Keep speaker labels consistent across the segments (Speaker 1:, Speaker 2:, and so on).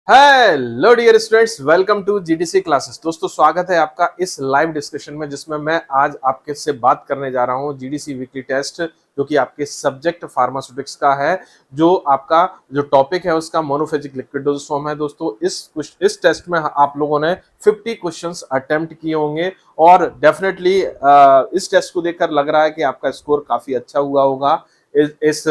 Speaker 1: Hello dear students, welcome to GDC classes. दोस्तों, स्वागत है आपका इस लाइव डिस्कशन में जिसमें मैं आज आपके से बात करने जा रहा हूं जीडीसी वीकली टेस्ट, जो कि आपके सब्जेक्ट फार्मास्यूटिक्स का है। जो आपका जो टॉपिक है उसका मोनोफेजिक लिक्विड डोसेज फॉर्म है। दोस्तों, इस टेस्ट में आप लोगों ने 50 क्वेश्चंस अटेम्प्ट किए होंगे और डेफिनेटली इस टेस्ट को देखकर लग रहा है कि आपका स्कोर काफी अच्छा हुआ होगा इस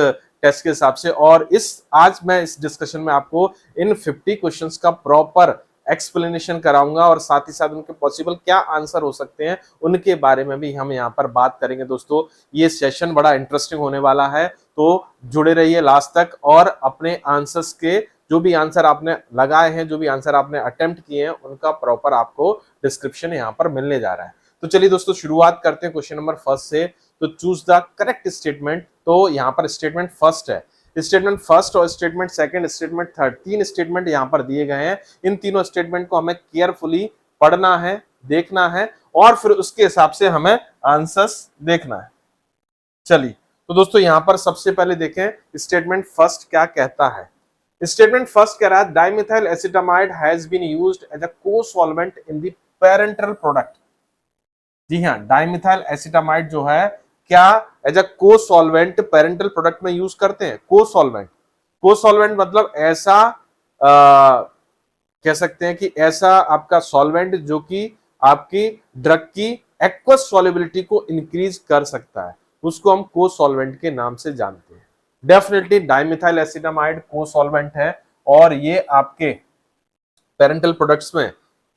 Speaker 1: टेस्ट के हिसाब से। और आज मैं इस डिस्कशन में आपको इन 50 क्वेश्चंस का प्रॉपर एक्सप्लेनेशन कराऊंगा और साथ ही साथ उनके पॉसिबल क्या आंसर हो सकते हैं उनके बारे में भी हम यहाँ पर बात करेंगे। दोस्तों, ये सेशन बड़ा इंटरेस्टिंग होने वाला है, तो जुड़े रहिए लास्ट तक और अपने आंसर्स के जो भी आंसर आपने लगाए हैं, जो भी आंसर आपने अटेम्प्ट किए हैं, उनका प्रॉपर आपको डिस्क्रिप्शन यहाँ पर मिलने जा रहा है। तो चलिए दोस्तों, शुरुआत करते हैं क्वेश्चन नंबर फर्स्ट से। तो चूज द करेक्ट स्टेटमेंट। तो यहाँ पर स्टेटमेंट फर्स्ट है, स्टेटमेंट फर्स्ट और स्टेटमेंट सेकंड, स्टेटमेंट थर्ड, तीन स्टेटमेंट यहां पर दिए गए हैं। इन तीनों स्टेटमेंट को हमें केयरफुली पढ़ना है, देखना है और फिर उसके हिसाब से हमें आंसर्स देखना है। चलिए, तो दोस्तों यहां पर सबसे पहले देखें स्टेटमेंट फर्स्ट क्या कहता है। स्टेटमेंट फर्स्ट कह रहा है dimethyl acetamide has been used as a co-solvent in the parental product. जी हाँ, डाइमिथाइल एसिटामाइड जो है क्या as a co solvent parental product में यूज करते हैं। को सॉल्वेंट मतलब ऐसा कह सकते हैं कि ऐसा आपका सॉल्वेंट जो कि आपकी ड्रग की एक्वस सॉल्युबिलिटी को इंक्रीज कर सकता है, उसको हम को सॉल्वेंट के नाम से जानते हैं। डेफिनेटली डाइमिथाइल एसिटामाइड को सॉल्वेंट है और ये आपके पेरेंटल प्रोडक्ट्स में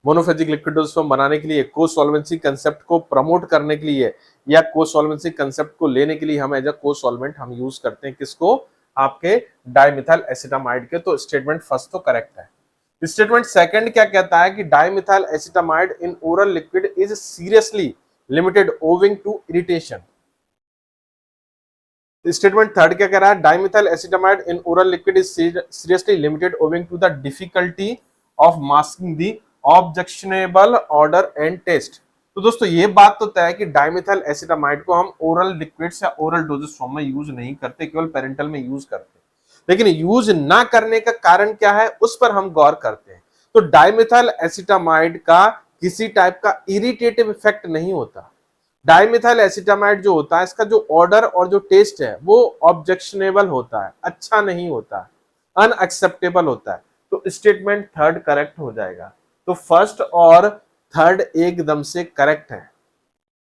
Speaker 1: मोनोफेजिक लिक्विड डोसेज फॉर्म बनाने के लिए, को सॉल्वेंसी कंसेप्ट को प्रमोट करने के लिए या को सॉल्वेंसी कंसेप्ट को लेने के लिए हम एज अ को सॉल्वेंट हम यूज करते हैं किसको, आपके डाइमिथाइल एसिटामाइड के। तो स्टेटमेंट फर्स्ट तो करेक्ट है। स्टेटमेंट सेकंड क्या कहता है कि dimethyl acetamide in oral liquid is seriously limited owing to irritation. Statement third क्या कह रहा है, dimethyl acetamide in oral liquid is seriously limited owing to the difficulty of masking the objectionable odour and taste. तो दोस्तों ये बात तो तय है कि डाइमिथाइल एसिटामाइड को हम ओरल लिक्विड्स या ओरल डोजेस फॉर्म में यूज नहीं करते, केवल पेरेंटल में यूज करते हैं। लेकिन यूज ना करने का कारण क्या है उस पर हम गौर करते हैं। तो डाइमिथाइल एसिटामाइड का किसी टाइप का इरिटेटिव इफेक्ट नहीं होता। डाइमिथाइल एसिटामाइड जो होता है इसका जो ऑर्डर और जो टेस्ट है वो ऑब्जेक्शनेबल होता है, अच्छा नहीं होता, अनएक्सेप्टेबल होता है। तो स्टेटमेंट थर्ड करेक्ट हो जाएगा। तो फर्स्ट और थर्ड एकदम से करेक्ट है,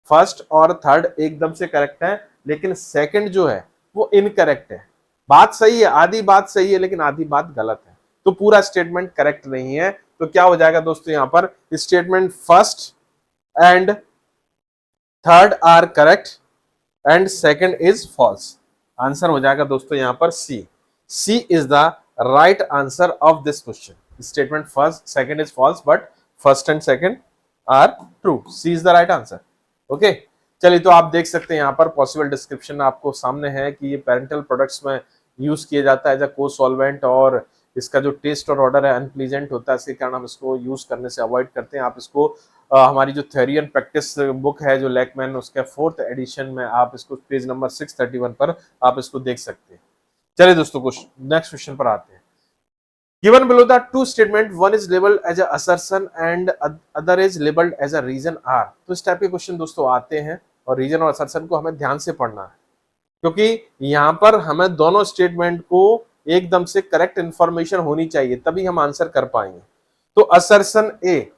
Speaker 1: फर्स्ट और थर्ड एकदम से करेक्ट है, लेकिन सेकंड जो है वो इनकरेक्ट है। बात सही है, आधी बात सही है लेकिन आधी बात गलत है, तो पूरा स्टेटमेंट करेक्ट नहीं है। तो क्या हो जाएगा दोस्तों, यहां पर statement first and third are correct and second is false. Answer हो जाएगा दोस्तों यहां पर C. C is the right answer of this question. Statement first second is false but first and second are true. C is the right answer. Okay, चलिए, तो आप देख सकते हैं यहाँ पर पॉसिबल डिस्क्रिप्शन आपको सामने है कि ये पेरेंटल प्रोडक्ट्स में यूज किया जाता है एज अ को सॉल्वेंट और इसका जो टेस्ट और ऑर्डर है अनप्लीजेंट होता है, इसके कारण हम इसको यूज करने से अवॉइड करते हैं। आप इसको हमारी जो थ्योरी एंड प्रैक्टिस बुक है जो लैकमैन, उसके 4th एडिशन में आप इसको पेज नंबर 631 पर आप इसको देख सकते हैं। चलिए दोस्तों, कुछ नेक्स्ट क्वेश्चन पर आते हैं। Given below the two statement, one is labeled as a assertion and other is labeled as a reason are। तो इस टाइप के क्वेश्चन दोस्तों आते हैं और रीजन और असर्शन को हमें ध्यान से पढ़ना है, क्योंकि यहाँ पर हमें दोनों स्टेटमेंट को एकदम से करेक्ट इंफॉर्मेशन होनी चाहिए, तभी हम आंसर कर पाएंगे। तो assertion A,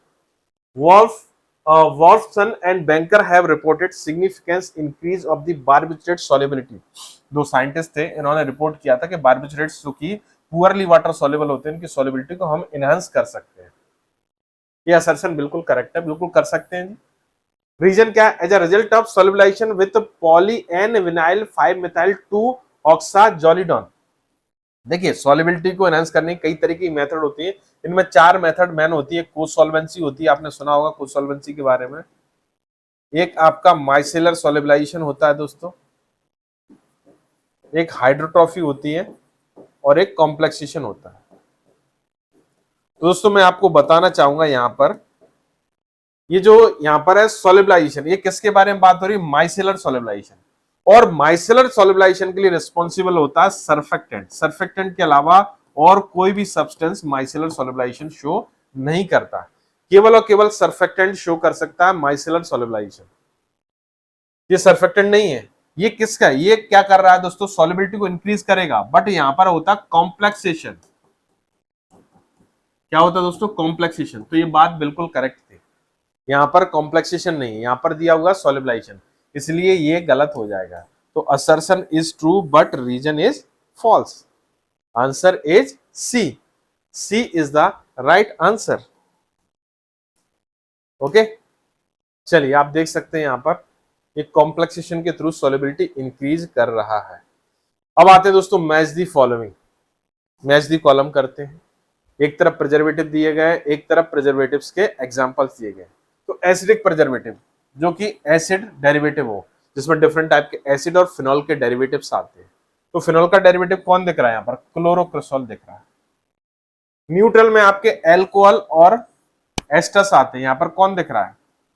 Speaker 1: Wolfson and Banker have reported significant increase of the barbiturate solubility। दो साइंटिस्ट थे, इन्होंने रिपोर्ट किया था कि बार्बिट्यूरेट्स जो कि पुअरली वाटर सॉल्युबल होते हैं, इनकी सॉल्युबिलिटी को हम इनहांस कर सकते हैं। ये असर्शन बिल्कुल करेक्ट है, बिल्कुल कर सकते हैं जी। रीजन क्या है, as a result of solubilization with poly N vinyl 5 methyl 2 oxazolidone. देखिए, सॉल्युबिलिटी को एनहांस करने की कई तरह की मेथड होती है, इनमें 4 मेथड मैन होती है। को सॉल्वेंसी होती है, आपने सुना होगा को सॉल्वेंसी के बारे में। एक आपका माइसेलर सॉल्युबलाइजेशन होता है दोस्तों, एक हाइड्रोट्रॉफी होती है और एक कॉम्प्लेक्सेशन होता है। तो दोस्तों मैं आपको बताना चाहूंगा यहाँ पर, ये जो यहाँ पर है सॉल्युबलाइजेशन, ये किसके बारे में बात हो रही है, माइसेलर सॉल्युबलाइजेशन। और माइसेलर सॉल्युबलाइजेशन के लिए रिस्पॉन्सिबल होता है सर्फेक्टेंट। सर्फेक्टेंट के अलावा और कोई भी सब्सटेंस माइसेलर सॉल्युबलाइजेशन शो नहीं करता। केवल और केवल सर्फेक्टेंट शो कर सकता है माइसेलर सॉल्युबलाइजेशन। ये सर्फेक्टेंट नहीं है, ये किसका है? ये क्या कर रहा है दोस्तों? सॉल्युबिलिटी को इंक्रीज करेगा, बट यहां पर होता कॉम्प्लेक्सेशन। क्या होता है दोस्तों? कॉम्प्लेक्सेशन। तो ये बात बिल्कुल करेक्ट थी, यहां पर कॉम्प्लेक्सेशन नहीं है, यहां पर दिया हुआ सॉल्युबलाइजेशन, इसलिए ये गलत हो जाएगा। तो assertion is true but reason is false. Answer is C. C is the right answer. Okay, चलिए आप देख सकते हैं यहां पर ये कॉम्प्लेक्सेशन के थ्रू सॉल्युबिलिटी इंक्रीज कर रहा है। अब आते हैं दोस्तों match the following. Match the column करते हैं। एक तरफ प्रिजर्वेटिव दिए गए, एक तरफ प्रिजर्वेटिव्स के एग्जांपल्स दिए गए। तो एसिडिक प्रिजर्वेटिव जो कि एसिड डेरिवेटिव हो, जिसमें डिफरेंट टाइप के एसिड और फिनॉल के डेरिवेटिव्स आते हैं। तो फिनॉल का डेरिवेटिव कौन दिख रहा है? यहाँ पर क्लोरोक्रिसॉल दिख रहा है। न्यूट्रल में आपके एल्कोहल और एस्टस आते हैं, यहाँ पर कौन दिख रहा है?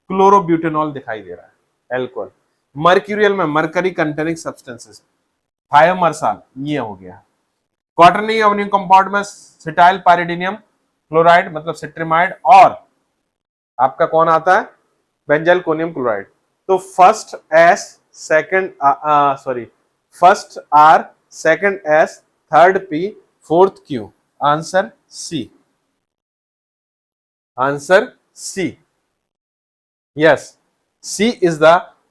Speaker 1: क्लोरोब्यूटेनॉल दिखाई दे रहा है, एल्कोहल। मर्क्यूरियल में मरकरी कंटेनिंग सब्सटेंसेस, थायोमर्साल, ये हो गया। क्वाटरनी अमोनियम कंपाउंड में सिटाइल पाइरिडिनियम क्लोराइड मतलब सिट्रिमाइड, और आपका कौन आता है? Benzalkonium chloride. तो first S, second first R, second S, third P, fourth Q. Answer C. Answer C. Yes, C is the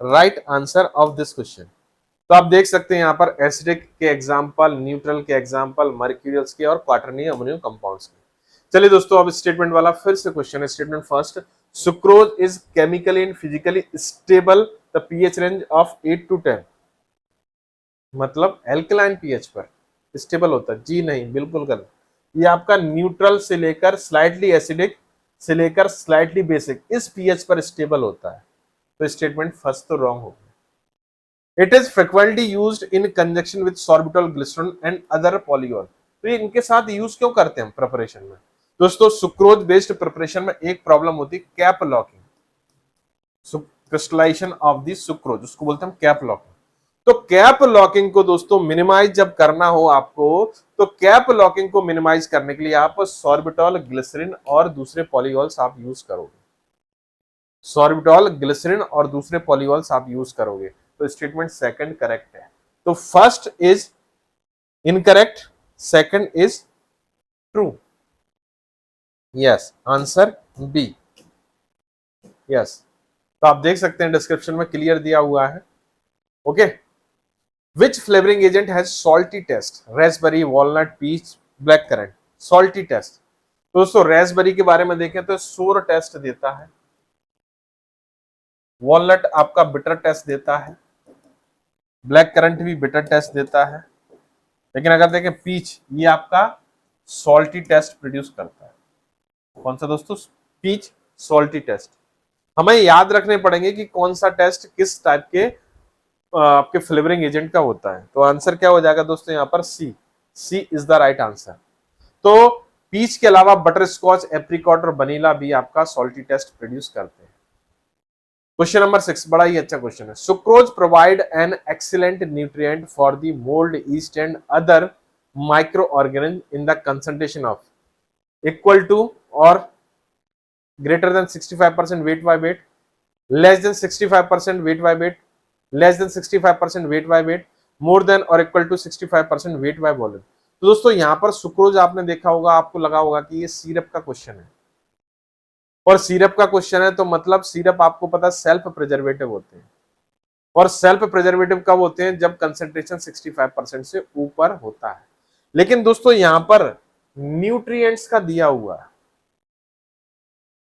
Speaker 1: right answer of this question. तो आप देख सकते हैं यहाँ पर एसिडिक के एग्जाम्पल, न्यूट्रल के एग्जाम्पल, मर्क्यूरियल्स के और क्वाटरनी अमोनियम कंपाउंड्स के। चलिए दोस्तों अब स्टेटमेंट वाला फिर से क्वेश्चन है। Statement first, sucrose is chemically and physically stable the pH range of 8 to 10। मतलब एल्कलाइन पीएच पर स्टेबल होता है? जी नहीं, बिल्कुल गलत। ये आपका न्यूट्रल से लेकर स्लाइटली एसिडिक से लेकर स्लाइटली बेसिक इस पीएच पर स्टेबल होता है। तो स्टेटमेंट फर्स्ट तो रॉन्ग हो गया। It is frequently used in conjunction with sorbitol, glycerin and other polyol। तो ये इनके साथ यूज क्यों करते हैं प्रिपरेशन में? दोस्तों सुक्रोज बेस्ड प्रिपरेशन में एक प्रॉब्लम होती है cap locking, crystallisation of the sucrose, उसको बोलते हैं कैप लॉकिंग। तो कैप लॉकिंग को दोस्तों मिनिमाइज जब करना हो आपको, तो कैप लॉकिंग को मिनिमाइज करने के लिए आप सॉर्बिटॉल, ग्लिसरीन और दूसरे पॉलीऑल्स आप यूज करोगे। सॉर्बिटॉल, ग्लिसरीन और दूसरे पॉलीऑल्स आप यूज करोगे। तो स्टेटमेंट सेकंड करेक्ट है। तो first is incorrect, second is true. Yes, answer B. Yes, तो आप देख सकते हैं डिस्क्रिप्शन में क्लियर दिया हुआ है। Okay, which flavouring agent has salty taste? Raspberry, walnut, peach, black currant. Salty taste दोस्तों रेस्पबेरी के बारे में देखें तो सोर टेस्ट देता है, वॉलनट आपका बिटर टेस्ट देता है, ब्लैक करंट भी बिटर टेस्ट देता है, लेकिन अगर देखें पीच, ये आपका सॉल्टी टेस्ट प्रोड्यूस करता है। कौन सा दोस्तों? Peach salty taste. हमें याद रखने पड़ेंगे कि कौन सा टेस्ट किस टाइप के आपके फ्लेवरिंग एजेंट का होता है। तो आंसर क्या हो जाएगा दोस्तों यहाँ पर? C. C is the right answer. तो पीच के अलावा बटर स्कॉच, एप्रिकॉट और वनीला भी आपका सॉल्टी टेस्ट प्रोड्यूस करते हैं। क्वेश्चन नंबर 6 बड़ा ही अच्छा क्वेश्चन है। Sucrose provide an excellent nutrient for the mould, yeast and other micro organism in the concentration of equal to or greater than 65% weight by weight, less than 65% weight by weight, less than 65% weight by weight, more than or equal to 65% weight by volume। तो दोस्तों यहाँ पर sucrose आपने देखा होगा, आपको लगा होगा कि ये सिरप का क्वेश्चन है, और सिरप का क्वेश्चन है तो मतलब सिरप आपको पता सेल्फ प्रिजर्वेटिव होते हैं, और सेल्फ प्रिजर्वेटिव कब होते हैं? जब कंसेंट्रेशन 65% से ऊपर होता है। लेकिन दोस्तों यहां पर न्यूट्रिएंट्स का दिया हुआ है,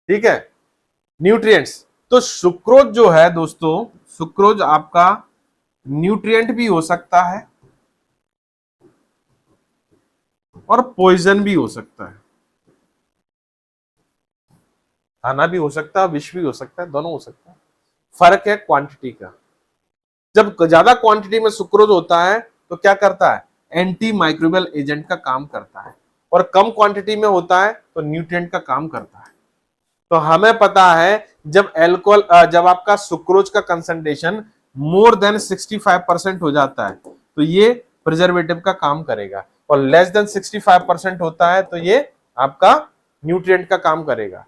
Speaker 1: ठीक है, न्यूट्रिएंट्स। तो सुक्रोज जो है दोस्तों, सुक्रोज आपका न्यूट्रिएंट भी हो सकता है और पॉइजन भी हो सकता है, खाना भी हो सकता है, विष भी हो सकता है, दोनों हो सकता है। फर्क है क्वांटिटी का। जब ज्यादा क्वांटिटी में सुक्रोज होता है तो क्या करता है? एंटी माइक्रोबियल एजेंट का काम करता है, और कम क्वांटिटी में होता है तो न्यूट्रिएंट का काम करता है। तो हमें पता है जब एल्कोहल, जब आपका सुक्रोज का कंसंट्रेशन मोर देन 65% हो जाता है तो ये प्रिजर्वेटिव का काम करेगा। और लेस देन 65% होता है तो ये आपका न्यूट्रिएंट का काम करेगा।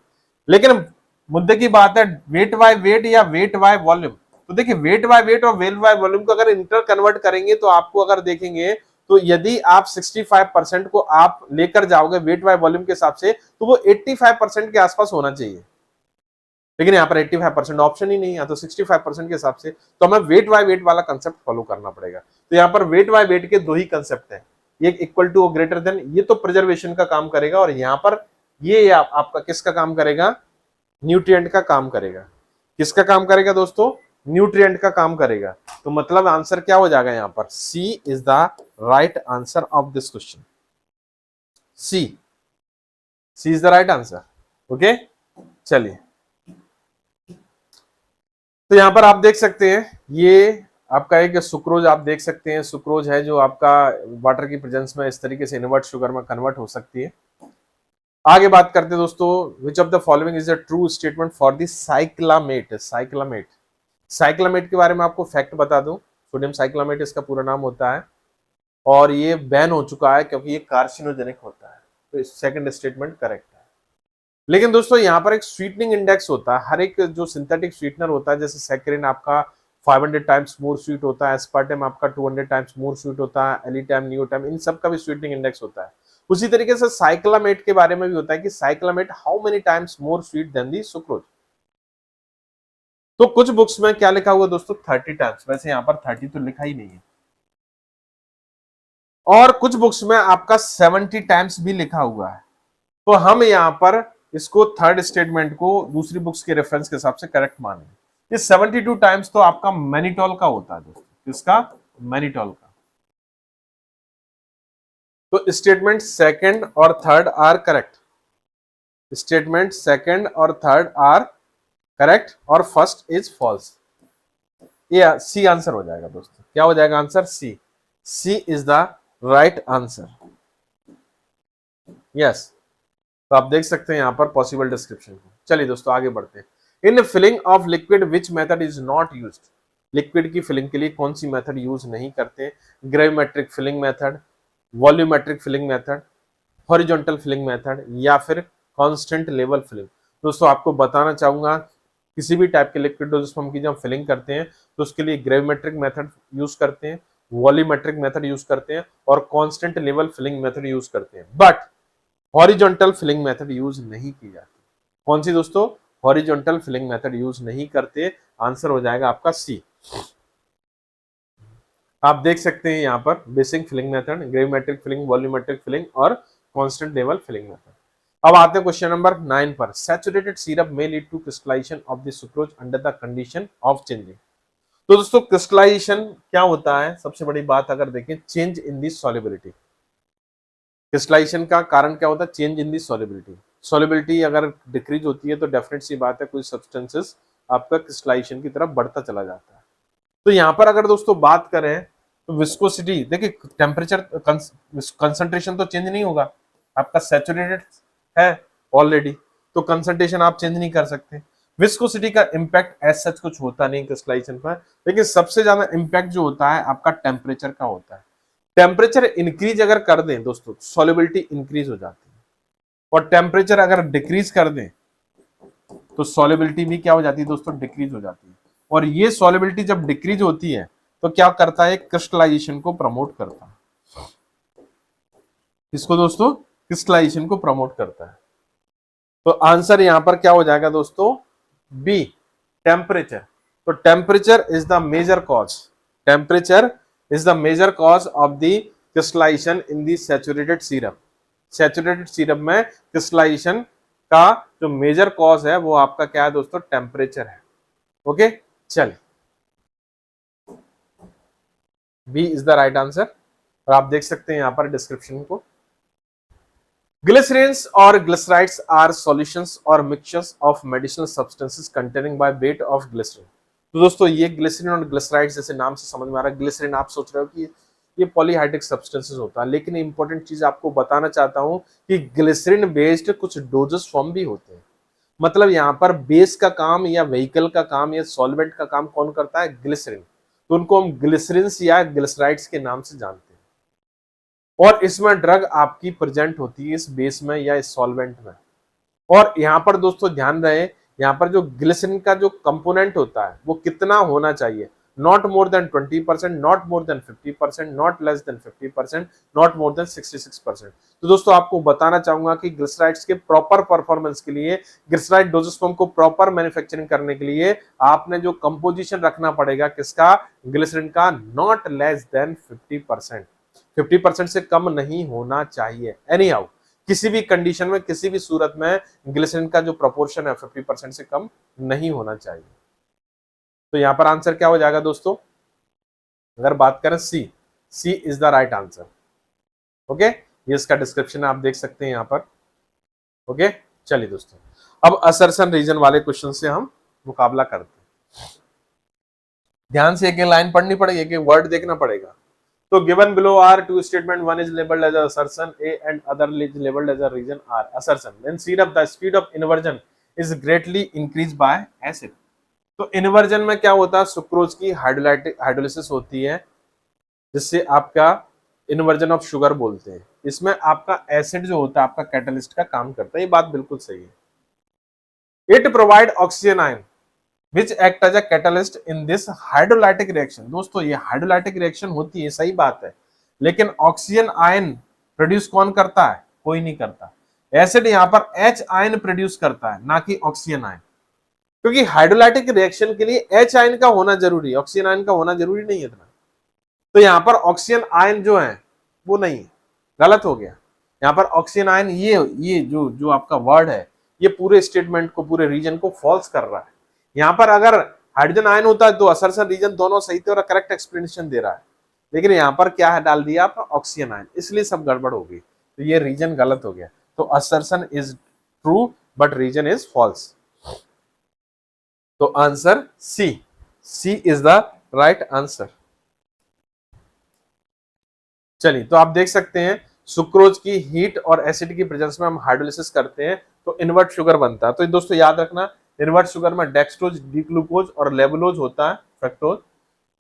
Speaker 1: लेकिन मुद्दे की बात है वेट बाय वेट या वेट बाय वॉल्यूम। तो देखिए वेट बाय वेट और वेट बाय वॉल्यूम को अगर इंटर कन्वर्ट करेंगे तो आपको अगर देखेंगे तो यदि आप 65% को आप लेकर जाओगे वेट बाय वॉल्यूम के हिसाब से तो वो 85% के आसपास होना चाहिए। लेकिन यहाँ पर 85% ऑप्शन ही नहीं है, तो 65% के हिसाब से तो हमें वेट बाय वेट वाला कंसेप्ट फॉलो करना पड़ेगा। तो यहाँ पर वेट बाय वेट के दो ही कंसेप्ट है, एक equal to or greater then, ये तो प्रिजर्वेशन का काम करेगा और यहाँ पर ये आपका किसका काम करेगा, न्यूट्रिएंट का काम करेगा। किसका काम करेगा दोस्तों, न्यूट्रिएंट का काम करेगा। तो मतलब आंसर क्या हो जाएगा यहाँ पर, C is the right answer of this question. C is the right answer. Okay चलिए, तो यहां पर आप देख सकते हैं ये आपका एक सुक्रोज आप देख सकते हैं, सुक्रोज है जो आपका वाटर की प्रेजेंस में इस तरीके से इनवर्ट शुगर में कन्वर्ट हो सकती है। आगे बात करते हैं दोस्तों, विच of the following is a true statement for the cyclamate. Cyclamate के बारे में आपको फैक्ट बता दूं, सोडियम साइक्लामेट इसका पूरा नाम होता है और ये बैन हो चुका है क्योंकि ये कार्सिनोजेनिक होता है। तो सेकंड स्टेटमेंट करेक्ट है। लेकिन दोस्तों यहाँ पर एक स्वीटनिंग इंडेक्स होता है, हर एक जो सिंथेटिक स्वीटनर होता है, जैसे सैकरिन आपका 500 टाइम्स मोर स्वीट होता है, एस्पार्टेम आपका 200 टाइम्स मोर स्वीट होता है, एलिटाइम, नियोटाइम, इन सब का भी स्वीटनिंग इंडेक्स होता है। उसी तरीके से साइक्लामेट के बारे में भी होता है कि cyclamate how many times more sweet than the sucrose. तो कुछ बुक्स में क्या लिखा हुआ दोस्तों, 30 टाइम्स, वैसे यहाँ पर 30 तो लिखा ही नहीं है, और कुछ बुक्स में आपका 70 टाइम्स भी लिखा हुआ है। तो हम यहाँ पर इसको थर्ड स्टेटमेंट को दूसरी बुक्स के रेफरेंस के हिसाब से करेक्ट माने। ये 72 टाइम्स तो आपका मैनिटोल का होता है दोस्तों, किसका, मैनिटोल का। तो स्टेटमेंट सेकंड और third are correct, statement second और थर्ड आर करेक्ट और फर्स्ट इज फॉल्स। ये सी आंसर हो जाएगा दोस्तों, क्या हो जाएगा आंसर, C is the right answer. Yes, तो आप देख सकते हैं यहाँ पर पॉसिबल डिस्क्रिप्शन को। चलिए दोस्तों आगे बढ़ते हैं। In filling of liquid which method is not used. Liquid की फिलिंग के लिए कौन सी मेथड यूज नहीं करते, gravimetric filling method, volumetric filling method, horizontal filling method या फिर कांस्टेंट लेवल फिलिंग। दोस्तों आपको बताना चाहूंगा किसी भी टाइप के लिक्विड डोजेस फॉर्म की जब हम फिलिंग करते हैं तो उसके लिए ग्रेविमेट्रिक मेथड यूज करते हैं, वॉल्यूमेट्रिक मेथड यूज करते हैं और constant level filling method use करते हैं, but horizontal filling method use नहीं की जाती। कौन सी दोस्तों, हॉरिजॉन्टल फिलिंग मेथड यूज नहीं करते। आंसर हो जाएगा आपका सी। आप देख सकते हैं यहाँ पर basic filling method, gravimetric filling, volumetric filling और कांस्टेंट लेवल फिलिंग मेथड। अब आते हैं क्वेश्चन नंबर 9 पर। Saturated syrup may lead to crystallisation of the sucrose under the condition of changing. तो दोस्तों क्रिस्टलाइजेशन क्या होता है, सबसे बड़ी बात अगर देखें, change in the solubility. Crystallisation का कारण क्या होता है, change in the solubility. Solubility अगर डिक्रीज होती है तो डेफिनेट सी बात है कोई सब्सटेंसेस आपका क्रिस्टलाइजेशन की तरफ बढ़ता चला जाता है। तो यहाँ पर अगर दोस्तों बात करें तो विस्कोसिटी, देखिए टेम्परेचर कंसंट्रेशन तो चेंज नहीं होगा, आपका सैचुरेटेड है ऑलरेडी, तो कंसंट्रेशन आप चेंज नहीं कर सकते। विस्कोसिटी का इंपैक्ट एज सच कुछ होता नहीं क्रिस्टलाइजेशन पर, लेकिन सबसे ज्यादा इंपैक्ट जो होता है आपका टेम्परेचर का होता है। टेम्परेचर इंक्रीज अगर कर दें दोस्तों, सॉल्युबिलिटी इंक्रीज हो जाती है, और टेम्परेचर अगर डिक्रीज कर दें तो सॉल्युबिलिटी भी क्या हो जाती है दोस्तों, डिक्रीज हो जाती है। और ये सॉल्युबिलिटी जब डिक्रीज होती है तो क्या करता है, क्रिस्टलाइजेशन को प्रमोट करता है। इसको दोस्तों क्रिस्टलाइजेशन को प्रमोट करता है। तो आंसर यहां पर क्या हो जाएगा दोस्तों, बी, टेम्परेचर। तो temperature is the major cause, temperature is the major cause of the crystallisation in the saturated syrup. Saturated syrup में क्रिस्टलाइजेशन का जो मेजर कॉज है वो आपका क्या है दोस्तों, टेम्परेचर है। ओके चल, B is the right answer. और आप देख सकते हैं यहां पर डिस्क्रिप्शन को, glycerins or glycerides are solutions or mixtures of medicinal substances containing by weight of glycerin. तो दोस्तों ये ग्लिसरीन और ग्लिसराइड्स जैसे नाम से समझ में आ रहा है, ग्लिसरीन आप सोच रहे हो कि ये पॉलीहाइड्रिक सब्सटेंसेस होता है, लेकिन इंपॉर्टेंट चीज आपको बताना चाहता हूं कि ग्लिसरीन बेस्ड कुछ डोजेस फॉर्म भी होते हैं। मतलब यहाँ पर बेस का काम या व्हीकल का काम या सॉल्वेंट का काम कौन करता है, ग्लिसरीन। तो उनको हम ग्लिसरीन्स या ग्लिसराइड्स के नाम से जानते हैं। और इसमें ड्रग आपकी प्रेजेंट होती है इस बेस में या इस सॉल्वेंट में। और यहाँ पर दोस्तों ध्यान रहे, यहाँ पर जो ग्लिसरीन का जो कंपोनेंट होता है वो कितना होना चाहिए, not more than 20%, not more than 50%, not less than 50%, not more than 66%। तो दोस्तों आपको बताना चाहूंगा कि ग्लिसराइड्स के प्रॉपर परफॉर्मेंस के लिए, ग्लिसराइड डोसेज फॉर्म को प्रॉपर मैन्युफैक्चरिंग करने के लिए आपने जो कंपोजिशन रखना पड़ेगा किसका, ग्लिसरीन का, नॉट लेस देन 50%। 50% से कम नहीं होना चाहिए एनी हाउ, किसी भी कंडीशन में, किसी भी सूरत में ग्लिसरीन का जो प्रोपोर्शन है 50% से कम नहीं होना चाहिए। तो यहां पर आंसर क्या हो जाएगा दोस्तों, अगर बात करें C, C is the right answer. Okay, ये इसका डिस्क्रिप्शन आप देख सकते हैं यहां पर। ओके, चलिए दोस्तों अब असर्शन रीजन वाले क्वेश्चन से हम मुकाबला करते हैं। ध्यान से एक लाइन पढ़नी पड़ेगी, एक वर्ड देखना पड़ेगा। तो given below are two statement, one is labeled as assertion A and other is labeled as a reason R. Assertion, when speed of the speed of inversion is greatly increased by acid. तो inversion में क्या होता है, sucrose की hydrolysis होती है जिससे आपका इन्वर्जन ऑफ शुगर बोलते हैं। इसमें आपका एसिड जो होता है आपका कैटलिस्ट का काम करता है, ये बात बिल्कुल सही है। It provide oxygen ion which act as a catalyst in this hydrolytic reaction। दोस्तों ये हाइड्रोलाइटिक रिएक्शन होती है, सही बात है, लेकिन ऑक्सीजन आयन प्रोड्यूस कौन करता है, कोई नहीं करता। एसिड यहाँ पर H आयन प्रोड्यूस करता है, ना कि ऑक्सीजन आयन, क्योंकि हाइड्रोलाइटिक रिएक्शन के लिए H आयन का होना जरूरी है, ऑक्सीजन आयन का होना जरूरी नहीं है इतना। तो यहाँ पर ऑक्सीजन आयन जो है वो नहीं है, गलत हो गया। यहाँ पर ऑक्सीजन आयन ये जो जो आपका वर्ड है ये पूरे स्टेटमेंट को, पूरे रीजन को फॉल्स कर रहा है। यहाँ पर अगर हाइड्रोजन आयन होता है तो असर्शन रीजन दोनों सही थे और करेक्ट एक्सप्लेनेशन दे रहा है, लेकिन यहाँ पर क्या है, डाल दिया आपका ऑक्सीजन आयन, इसलिए सब गड़बड़ हो गई, तो ये रीजन गलत हो गया। तो assertion is true but reason is false. तो answer C, C is the right answer. चलिए, तो आप देख सकते हैं सुक्रोज की हीट और एसिड की प्रेजेंस में हम हाइड्रोलिसिस करते हैं तो इन्वर्ट शुगर बनता है। तो दोस्तों याद रखना, इन्वर्ट शुगर में डेक्सट्रोज, डी-ग्लूकोज और लेवुलोज होता है, फ्रक्टोज।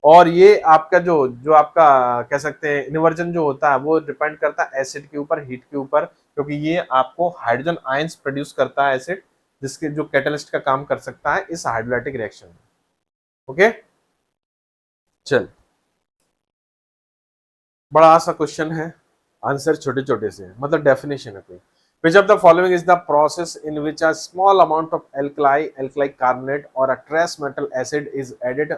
Speaker 1: और ये आपका जो जो आपका कह सकते हैं इन्वर्जन जो होता है वो डिपेंड करता है एसिड के ऊपर, हीट के ऊपर, क्योंकि ये आपको हाइड्रोजन आयंस प्रोड्यूस करता है एसिड, जिसके जो कैटलिस्ट का काम कर सकता है इस हाइड्रोलाइटिक रिएक्शन में। ओके, चल, बड़ा सा क्वेश्चन है, आंसर छोटे छोटे से, मतलब डेफिनेशन है कोई। Which of the following is the process in which a small amount of alkali carbonate or a trace metal acid is added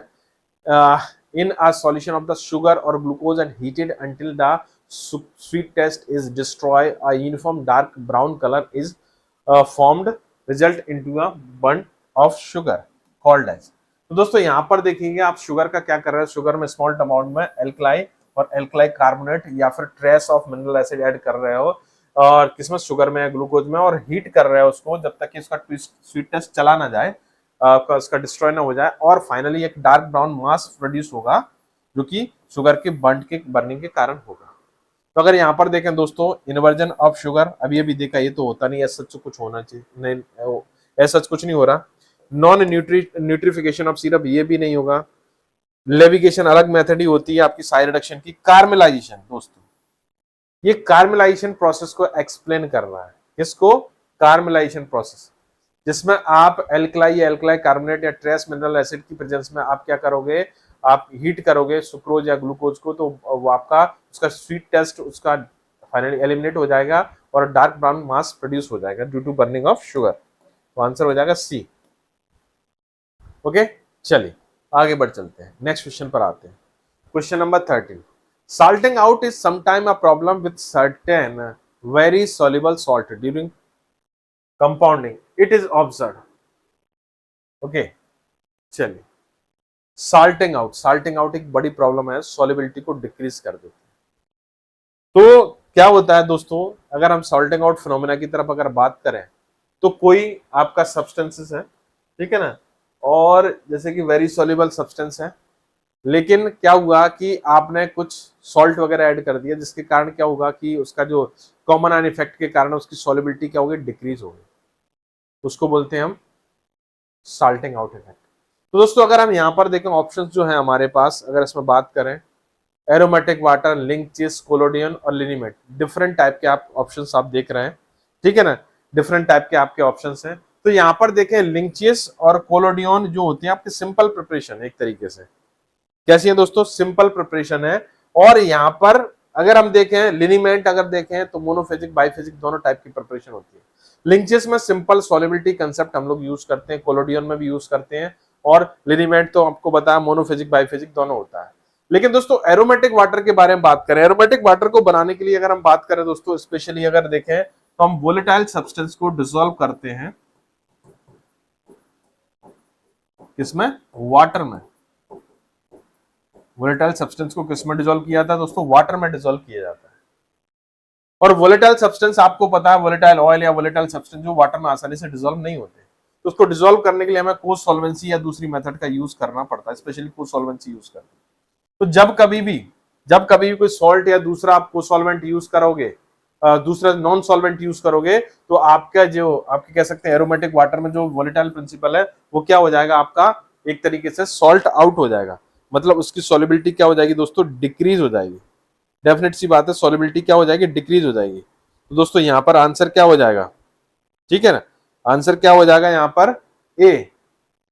Speaker 1: in a solution of the sugar or glucose and heated until the sweet test is destroyed, a uniform dark brown color is formed, result into a burnt of sugar called as। तो दोस्तों यहाँ पर देखेंगे आप sugar का क्या कर रहे हैं, शुगर में स्मॉल अमाउंट में एल्कलाई और एल्कलाई कार्बोनेट या फिर trace of mineral acid add कर रहे हो, और किसमें, शुगर में, ग्लूकोज में, और हीट कर रहे हो उसको जब तक कि उसका स्वीट टेस्ट चला ना जाए, उसका डिस्ट्रॉय ना हो जाए, और फाइनली एक डार्क ब्राउन मास प्रोड्यूस होगा जो कि शुगर के बर्निंग के कारण होगा। तो अगर यहाँ पर देखें दोस्तों, इन्वर्जन ऑफ शुगर अभी अभी देखा, ये तो होता नहीं, ऐसा कुछ होना चाहिए नहीं, ऐसा कुछ नहीं हो रहा। नॉन न्यूट्रिफिकेशन ऑफ सिरप, ये भी नहीं होगा। लेविगेशन अलग मेथड ही होती है आपकी साई रिडक्शन की। कार्मेलाइजेशन दोस्तों, ये कार्मेलाइजेशन प्रोसेस को एक्सप्लेन कर रहा है, किसको, कार्मेलाइजेशन प्रोसेस, जिसमें आप एल्कलाई या एल्कलाई कार्बोनेट या ट्रेस मिनरल एसिड की प्रेजेंस में आप क्या करोगे, आप हीट करोगे सुक्रोज या ग्लूकोज को, तो वो आपका उसका स्वीट टेस्ट उसका फाइनली एलिमिनेट हो जाएगा और डार्क ब्राउन मास प्रोड्यूस हो जाएगा due to burning of sugar. तो आंसर हो जाएगा सी। ओके, चलिए आगे बढ़ चलते हैं, नेक्स्ट क्वेश्चन पर आते हैं। Question number 13, salting out is sometime a problem with certain very soluble salt during compounding, it is observed। Okay, चलिए, साल्टिंग आउट एक बड़ी प्रॉब्लम है, सॉल्युबिलिटी को डिक्रीज कर देती है। तो क्या होता है दोस्तों, अगर हम सॉल्टिंग आउट फिनोमेना की तरफ अगर बात करें तो कोई आपका सब्सटेंसेस है, ठीक है ना, और जैसे कि वेरी सॉल्युबल सब्सटेंस है, लेकिन क्या हुआ कि आपने कुछ सॉल्ट वगैरह ऐड कर दिया, जिसके कारण क्या होगा कि उसका जो कॉमन आयन इफेक्ट के कारण उसकी सॉल्युबिलिटी क्या होगी, डिक्रीज होगी, उसको बोलते हैं हम साल्टिंग आउट इफेक्ट। तो दोस्तों अगर हम यहाँ पर देखें ऑप्शंस जो है हमारे पास, अगर इसमें बात करें एरोमेटिक वाटर, लिंचेस, कोलोडियन और लिनीमेट, डिफरेंट टाइप के आप ऑप्शंस आप देख रहे हैं, ठीक है ना, डिफरेंट टाइप के आपके ऑप्शंस हैं। तो यहाँ पर देखें लिंचेस और कोलोडियन जो होती है आपकी सिंपल प्रिपरेशन, एक तरीके से कैसी है दोस्तों, सिंपल प्रिपरेशन है। और यहाँ पर अगर हम देखें लिनीमेंट अगर देखें तो मोनोफेजिक बाइफेजिक दोनों टाइप की प्रिपरेशन होती है। लिंचेस में सिंपल सॉलिबिलिटी कंसेप्ट हम लोग यूज करते हैं, कोलोडियन में भी यूज करते हैं, और लिनीमेंट तो आपको बताया मोनोफेजिक बाइफेजिक दोनों होता है। लेकिन दोस्तों एरोमेटिक वाटर के बारे में बात करें, एरोमेटिक वाटर को बनाने के लिए अगर हम बात करें दोस्तों, स्पेशली अगर देखें तो हम वोलेटाइल सब्सटेंस को डिसॉल्व करते हैं, किसमें, वाटर में। वोलेटाइल सब्सटेंस को किसमें डिसॉल्व किया था दोस्तों, वाटर में डिसॉल्व किया जाता है। और वोलेटाइल सब्सटेंस आपको पता है, वोलेटाइल ऑयल या वोलेटाइल सब्सटेंस जो वाटर में आसानी से डिसॉल्व नहीं होते, तो उसको डिसॉल्व करने के लिए हमें को सॉल्वेंसी या दूसरी मेथड का यूज करना पड़ता है, स्पेशली को सॉल्वेंसी यूज करते हैं। तो जब कभी भी कोई सॉल्ट या दूसरा आप को सॉल्वेंट यूज करोगे, दूसरा नॉन सॉल्वेंट यूज करोगे, तो आपका जो आपके कह सकते हैं एरोमेटिक वाटर में जो वोलेटाइल प्रिंसिपल है वो क्या हो जाएगा, आपका एक तरीके से सॉल्ट आउट हो जाएगा, मतलब उसकी सॉलिबिलिटी क्या हो जाएगी दोस्तों, डिक्रीज हो जाएगी। डेफिनेट सी बात है, सॉलिबिलिटी क्या हो जाएगी, डिक्रीज हो जाएगी। तो दोस्तों यहां पर आंसर क्या हो जाएगा, ठीक है ना, आंसर क्या हो जाएगा यहां पर, A,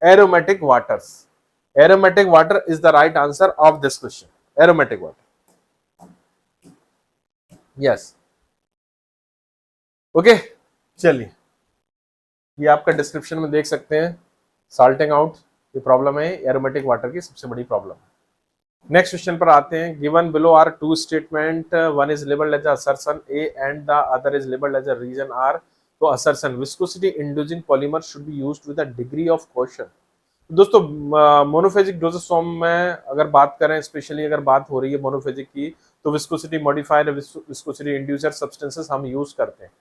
Speaker 1: aromatic waters. Aromatic water is the right answer of this question, aromatic water, yes. Okay, चलिए ये आपका डिस्क्रिप्शन में देख सकते हैं, साल्टिंग आउट ये प्रॉब्लम है, एरोमेटिक वाटर की सबसे बड़ी प्रॉब्लम है। नेक्स्ट क्वेश्चन पर आते हैं, given below are two statement, one is labelled as assertion A and the other is labelled as a reason R. तो assertion viscosity inducing polymer should be used with a degree of caution. दोस्तों monophasic dosage form में अगर बात करें, specially अगर बात हो रही है मोनोफेजिक की, तो viscosity modifier, viscosity inducer substances हम यूज करते हैं,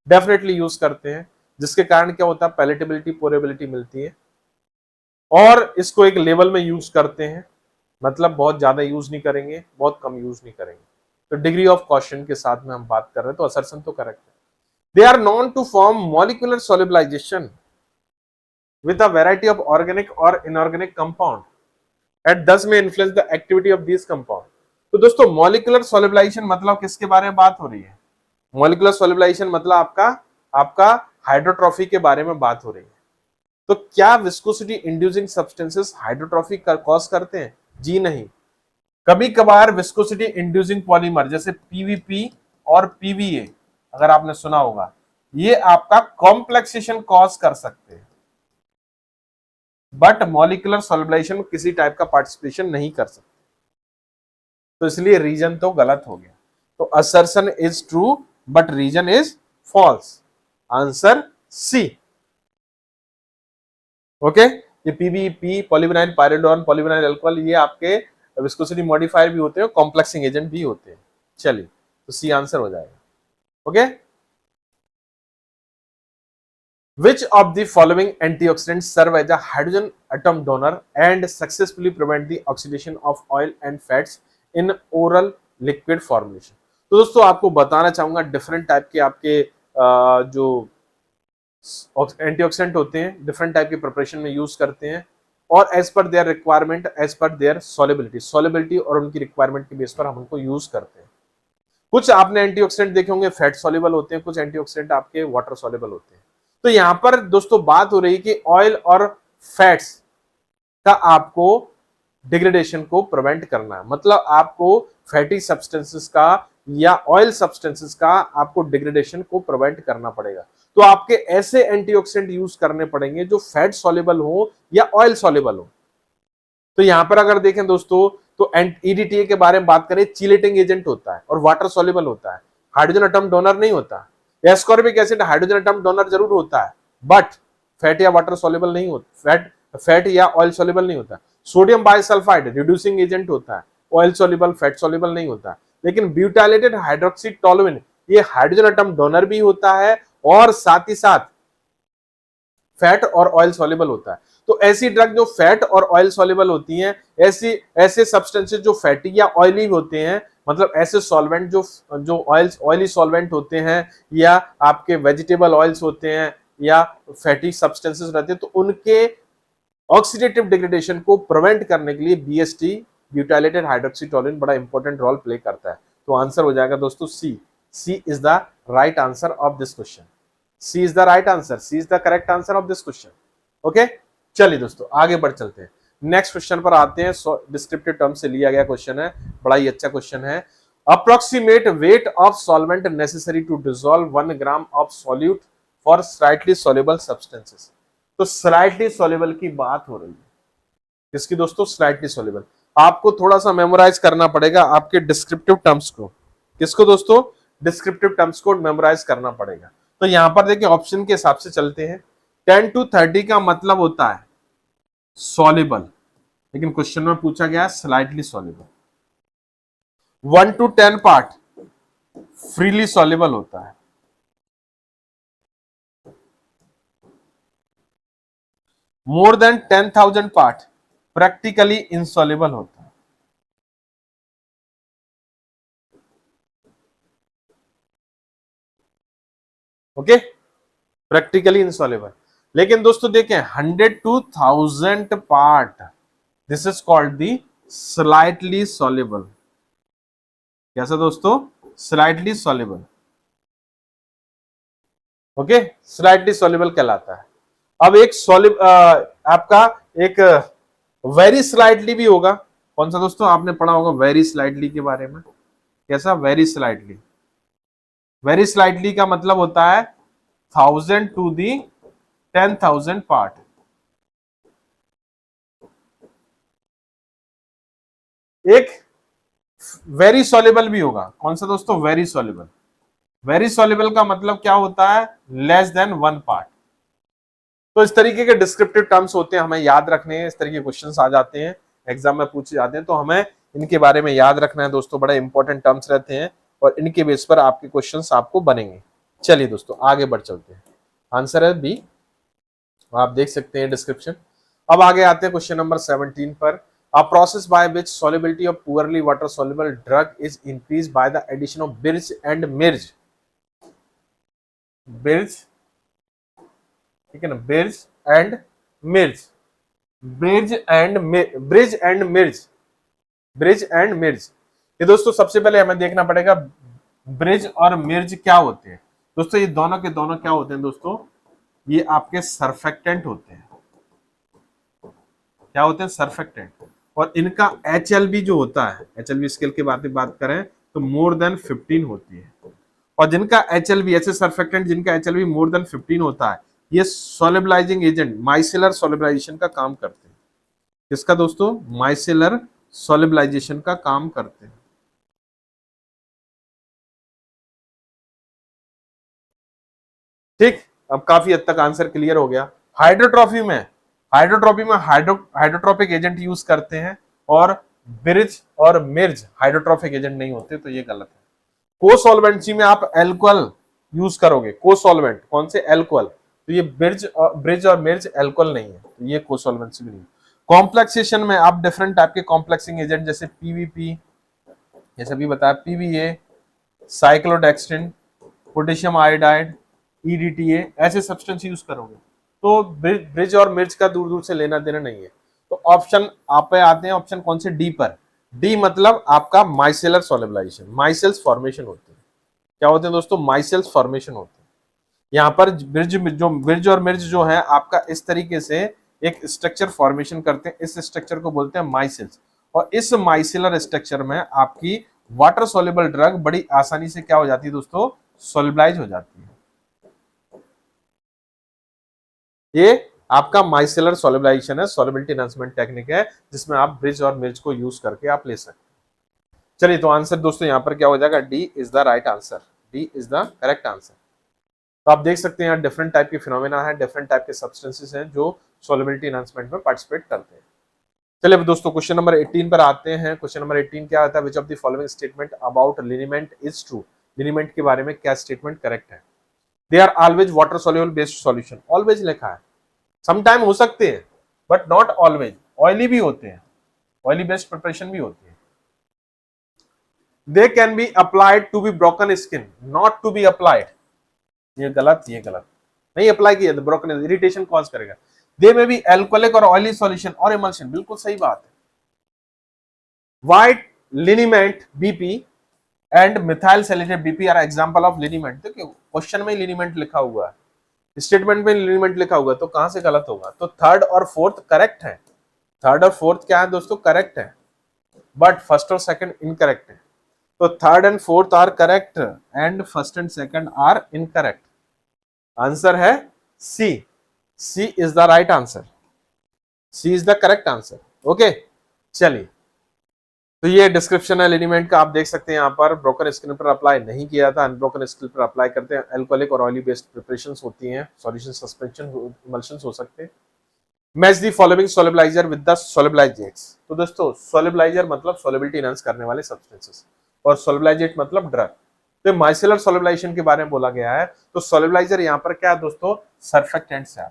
Speaker 1: डेफिनेटली यूज करते हैं, जिसके कारण क्या होता है, पैलेटेबिलिटी, पोरेबिलिटी मिलती है। और इसको एक लेवल में यूज करते हैं, मतलब बहुत ज्यादा यूज नहीं करेंगे, बहुत कम यूज नहीं करेंगे। तो डिग्री ऑफ कॉशन के साथ में हम बात कर रहे हैं, तो असर्शन तो करेक्ट है। They are known to form molecular solubilization with a variety of organic or inorganic compound and thus may influence the activity of these compound। तो दोस्तों मॉलिक्यूलर सोलिबलाइजेशन मतलब किसके बारे में बात हो रही है, मॉलिक्यूलर सोलिबलाइजेशन मतलब आपका हाइड्रोट्रॉफी के बारे में बात हो रही है। तो क्या विस्कोसिटी इंड्यूसिंग सब्सटेंसेस हाइड्रोट्रॉफी कॉज करते हैं, जी नहीं। कभी कभार विस्कोसिटी इंड्यूसिंग पॉलीमर जैसे पीवीपी और पीवीए अगर आपने सुना होगा, ये आपका कॉम्प्लेक्सेशन कॉज कर सकते हैं, बट मॉलिक्यूलर सॉल्युबलाइजेशन में किसी टाइप का पार्टिसिपेशन नहीं कर सकते, तो इसलिए रीजन तो गलत हो गया। तो assertion is true but reason is false, answer C. Okay, ये PVP, polyvinyl pyrrolidone, polyvinyl alcohol, ये आपके विस्कोसिटी मॉडिफायर भी होते हैं, कॉम्प्लेक्सिंग एजेंट भी होते हैं। चलिए, तो सी आंसर हो जाएगा। Okay, which of the following antioxidants serve as a hydrogen atom donor and successfully prevent the oxidation of oil and fats in oral liquid formulation। तो दोस्तों आपको बताना चाहूंगा डिफरेंट टाइप के आपके जो एंटीऑक्सीडेंट होते हैं डिफरेंट टाइप के प्रिपरेशन में यूज करते हैं, और as per their requirement, as per their solubility और उनकी रिक्वायरमेंट के बेस पर हम उनको यूज करते हैं। कुछ आपने एंटीऑक्सीडेंट देखे होंगे फैट सॉल्युबल होते हैं, कुछ एंटीऑक्सीडेंट आपके वाटर सॉल्युबल होते हैं। तो यहां पर दोस्तों बात हो रही है कि ऑयल और फैट्स का आपको डिग्रेडेशन को प्रिवेंट करना है, मतलब आपको फैटी सब्सटेंसेस का या ऑयल सब्सटेंसेस का आपको डिग्रेडेशन को प्रिवेंट करना पड़ेगा। तो आपके ऐसे एंटीऑक्सीडेंट यूज करने पड़ेंगे जो फैट सॉल्युबल हो या ऑयल सॉल्युबल हो। तो यहां पर अगर देखें दोस्तों, तो ईडीटीए के बारे में बात करें, चीलेटिंग एजेंट होता है और वाटर सॉल्युबल होता है, हाइड्रोजन एटम डोनर नहीं होता। Ascorbic acid hydrogen atom donor जरूर होता है, बट फैट या वाटर सॉल्युबल नहीं होता, फैट या ऑयल सॉल्युबल नहीं होता। सोडियम बाइसल्फाइड रिड्यूसिंग एजेंट होता है, ऑयल सॉल्युबल फैट सॉल्युबल नहीं होता। लेकिन ब्यूटाइलेटेड हाइड्रोक्सी टोलुइन ये हाइड्रोजन एटम डोनर भी होता है और साथ ही साथ फैट और ऑयल सॉल्युबल होता है। तो ऐसी ड्रग जो फैट और ऑयल सॉल्युबल होती हैं, ऐसे सब्सटेंसेस जो फैटी या ऑयली होते हैं, मतलब ऐसे सॉल्वेंट जो ऑयली सॉल्वेंट होते हैं या आपके वेजिटेबल ऑयल्स होते हैं या फैटी सब्सटेंसेस रहते हैं, तो उनके ऑक्सीडेटिव डिग्रेडेशन को प्रिवेंट करने के लिए बीएसटी ब्यूटाइलेटेड हाइड्रोक्सी टोलुइन बड़ा इंपॉर्टेंट रोल प्ले करता है। तो आंसर हो जाएगा दोस्तों C. C is the right answer of this question. C is the right answer, C is the correct answer of this question. Okay, चलिए दोस्तों आगे बढ़ चलते हैं। नेक्स्ट क्वेश्चन पर आते हैं। डिस्क्रिप्टिव टर्म से लिया गया क्वेश्चन है, बड़ा ही अच्छा क्वेश्चन है। Approximate weight of solvent necessary to dissolve 1 gram of solute for slightly soluble substances. तो स्लाइटली सॉल्युबल की बात हो रही है, किसकी दोस्तों? Slightly soluble. आपको थोड़ा सा मेमोराइज करना पड़ेगा आपके डिस्क्रिप्टिव टर्म्स को। किसको दोस्तों? डिस्क्रिप्टिव टर्म्स को मेमोराइज करना पड़ेगा। तो यहां पर देखिए ऑप्शन के हिसाब से चलते हैं। 10 to 30 का मतलब होता है सॉल्युबल, लेकिन क्वेश्चन में पूछा गया slightly soluble. 1 to 10 part freely soluble होता है। More than 10,000 part practically insoluble होता है। Okay, practically insoluble. लेकिन दोस्तों देखें 100 to 1000 part, this is called the slightly soluble. कैसा दोस्तों? Slightly soluble. Okay, slightly soluble कहलाता है। अब एक आपका एक वेरी स्लाइटली भी होगा। कौन सा दोस्तों? आपने पढ़ा होगा वेरी स्लाइटली के बारे में। कैसा? Very slightly. वेरी स्लाइटली का मतलब होता है 1000 to the 10,000 पार्ट। एक वेरी सॉल्युबल भी होगा। कौन सा दोस्तों? Very soluble. वेरी सॉल्युबल का मतलब क्या होता है? Less than 1 part. तो इस तरीके के डिस्क्रिप्टिव टर्म्स होते हैं, हमें याद रखने हैं। इस तरह के क्वेश्चंस आ जाते हैं, एग्जाम में पूछे जाते हैं, तो हमें इनके बारे में याद रखना है दोस्तों। बड़े इंपॉर्टेंट टर्म्स रहते हैं और इनके बेस पर आपके क्वेश्चंस आपको बनेंगे। चलिए दोस्तों आगे बढ़ चलते हैं। आंसर है बी, आप देख सकते हैं डिस्क्रिप्शन। अब आगे आते हैं क्वेश्चन नंबर 17 पर। A process by which solubility of poorly water soluble drug is increased by the addition of Birch and Mirch। Birch, ठीक है ना? Birch and Mirch, Bridge and Bridge and Mirch, Bridge and Mirch। ये दोस्तों सबसे पहले हमें देखना पड़ेगा ब्रिज और मिर्च क्या होते हैं। दोस्तों ये दोनों के दोनों क्या होते हैं दोस्तों? ये आपके सर्फेक्टेंट होते हैं। क्या होते हैं? सर्फेक्टेंट। और इनका HLB जो होता है, HLB स्केल की बात करें तो मोर देन 15 होती है। और जिनका HLB, ऐसे सर्फेक्टेंट जिनका HLB मोर देन 15 होता है, ये सोलिबलाइजिंग एजेंट माइसेलर सोलिबलाइजेशन का काम करते हैं। किसका दोस्तों? माइसेलर सोलिबलाइजेशन का काम करते हैं। ठीक, अब काफी हद तक आंसर क्लियर हो गया। हाइड्रोट्रॉपी में हाइड्रोट्रोपिक एजेंट यूज करते हैं और ब्रिज और मिर्च हाइड्रोट्रोपिक एजेंट नहीं होते, तो ये गलत है। कोसॉल्वेंसी में आप एल्कोहल यूज करोगे, कोसॉल्वेंट कौन से? एल्कोहल। तो ये ब्रिज और मिर्च एल्कोहल नहीं है, तो ये कोसॉल्वेंसी भी नहीं है। कॉम्प्लेक्सेशन में आप डिफरेंट टाइप के कॉम्प्लेक्सिंग एजेंट जैसे PVP, ये सभी बताया, PVA, साइक्लोडेक्स्ट्रिन, पोटेशियम आयोडाइड, EDTA, ऐसे सब्सटेंस यूज करोगे। तो ब्रिज और मिर्च का दूर दूर से लेना देना नहीं है। तो ऑप्शन आप पे आते हैं, ऑप्शन कौन से? डी पर। डी मतलब आपका माइसेलर सोलिबलाइजेशन, माइसेल्स फॉर्मेशन होते हैं। क्या होते हैं दोस्तों? माइसेल्स फॉर्मेशन होते हैं। यहाँ पर ब्रिज और मिर्च जो है आपका इस तरीके से एक स्ट्रक्चर फॉर्मेशन करते हैं। इस स्ट्रक्चर को बोलते हैं माइसेल्स। और इस माइसेलर स्ट्रक्चर में आपकी वाटर सोल्युबल ड्रग बड़ी आसानी से क्या हो जाती है दोस्तों? सोलिबलाइज हो जाती है। ये आपका माइसेलर सोलिबलाइजेशन है, सोलिबिलिटी एनहांसमेंट टेक्निक है, जिसमें आप ब्रिज और मिर्च को यूज करके आप ले सकते हैं। चलिए तो आंसर दोस्तों यहाँ पर क्या हो जाएगा? D is the right answer. D is the correct answer. तो आप देख सकते हैं यहाँ डिफरेंट टाइप के फिनोमेना है, डिफरेंट टाइप के सब्सटेंसेस हैं जो सोलिबिलिटी एनहांसमेंट में पार्टिसिपेट करते हैं। चलिए दोस्तों क्वेश्चन नंबर 18 पर आते हैं। क्वेश्चन नंबर 18 क्या आता है? Which of the following statement about liniment is true. Liniment के बारे में क्या स्टेटमेंट करेक्ट है? They are always water soluble based solution. Always लिखा है, समटाइम हो सकते हैं बट नॉट ऑलवेज। ऑयली भी होते हैं, ऑयली बेस्ड प्रिपरेशन भी होती है। They can be applied to be broken skin, not to be applied. ये गलत, ये गलत। नहीं अप्लाई किया तो ब्रोकन इरिटेशन कॉज करेगा। दे में बी एल्कोहलिक और ऑयली सॉल्यूशन और इमल्शन, बिल्कुल सही बात है। White liniment BP and methyl salicylate BP are example of liniment. देखिए क्वेश्चन में लिनीमेंट लिखा हुआ है, स्टेटमेंट में लिनीमेंट लिखा हुआ है, तो कहां से गलत होगा? तो थर्ड और फोर्थ करेक्ट है। थर्ड और फोर्थ क्या है दोस्तों? करेक्ट है, बट फर्स्ट और सेकंड इनकरेक्ट है। तो third and fourth are correct and first and second are incorrect. Answer है C. C is the right answer. C is the correct answer. Okay, चलिए, तो ये डिस्क्रिप्शन है लिनीमेंट का, आप देख सकते हैं यहाँ पर। ब्रोकन स्किन पर अप्लाई नहीं किया था, अनब्रोकन स्किन पर अप्लाई करते हैं। अल्कोहलिक और ऑयली बेस्ड प्रिपरेशंस होती हैं, सॉल्यूशन, सस्पेंशन, इमल्शंस हो सकते हैं। Match the following solubilizer with the solubilizates. तो दोस्तों सोलेबलाइजर मतलब सोलेबिलिटी एनहांस करने वाले सब्सटेंसेस, और सोलेबलाइजेट मतलब ड्रग। तो माइसेलर सोलेबलाइजेशन के बारे में बोला गया है। तो सोलेबलाइजर यहाँ पर क्या है दोस्तों? सर्फेक्टेंट्स है,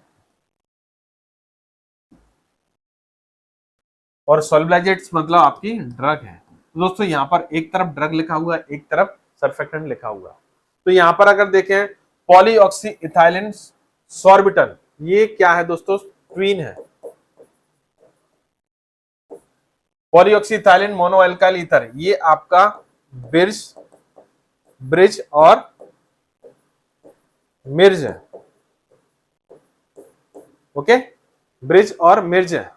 Speaker 1: और सोलेबलाइजेट्स मतलब आपकी ड्रग है। तो दोस्तों यहाँ पर एक तरफ ड्रग लिखा हुआ है, एक तरफ सर्फेक्टेंट लिखा हुआ है। तो यहाँ पर अगर देखें पॉलीऑक्सी इथाइलिन सॉर्बिटल, ये क्या है दोस्तों? ट्वीन है। पॉलीऑक्सी इथाइलिन मोनो एल्काइल ईथर, ये आपका ब्रिज ब्रिज और मिर्ज है। ओके, ब्रिज और मिर्ज है।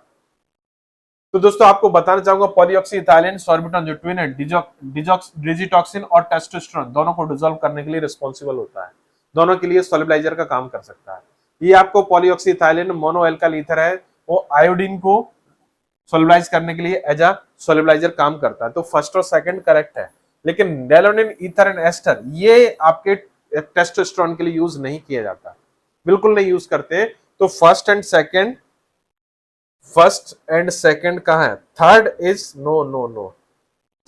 Speaker 1: तो दोस्तों आपको बताना चाहूंगा पॉलीऑक्सी इथाइलिन सॉर्बिटॉन जो ट्विन है, डिजिटॉक्सिन और टेस्टोस्टेरोन दोनों को डिसॉल्व करने के लिए रिस्पॉन्सिबल होता है, दोनों के लिए सोलेबलाइजर का काम कर सकता है। ये आपको पॉलीऑक्सी इथाइलिन मोनो एल्काइल ईथर है, वो आयोडीन को सोलेबलाइज करने के लिए एज अ सोलेबलाइजर काम करता है। तो फर्स्ट और सेकंड करेक्ट है, लेकिन डेलोनिन ईथर एंड एस्टर ये आपके टेस्टोस्टेरोन के लिए यूज नहीं किया जाता, बिल्कुल नहीं यूज करते। तो फर्स्ट एंड सेकंड कहां है? Third is no no no,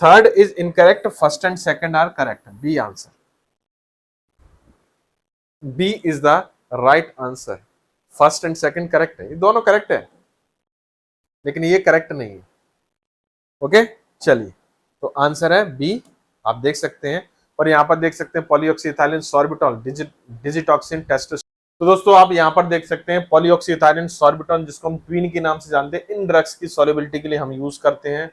Speaker 1: third is incorrect, first and second are correct. B answer, B is the right answer. First and second correct है, ये दोनों करेक्ट है, लेकिन ये करेक्ट नहीं है। ओके, चलिए, तो आंसर है बी, आप देख सकते हैं। और यहां पर देख सकते हैं polyoxy ethylene sorbitol digitoxin testosterone. तो दोस्तों आप यहां पर देख सकते हैं पॉलीऑक्सी इथाइलिन सॉर्बिटॉल, जिसको हम ट्वीन के नाम से जानते हैं, इन ड्रग्स की सॉल्युबिलिटी के लिए हम यूज करते हैं।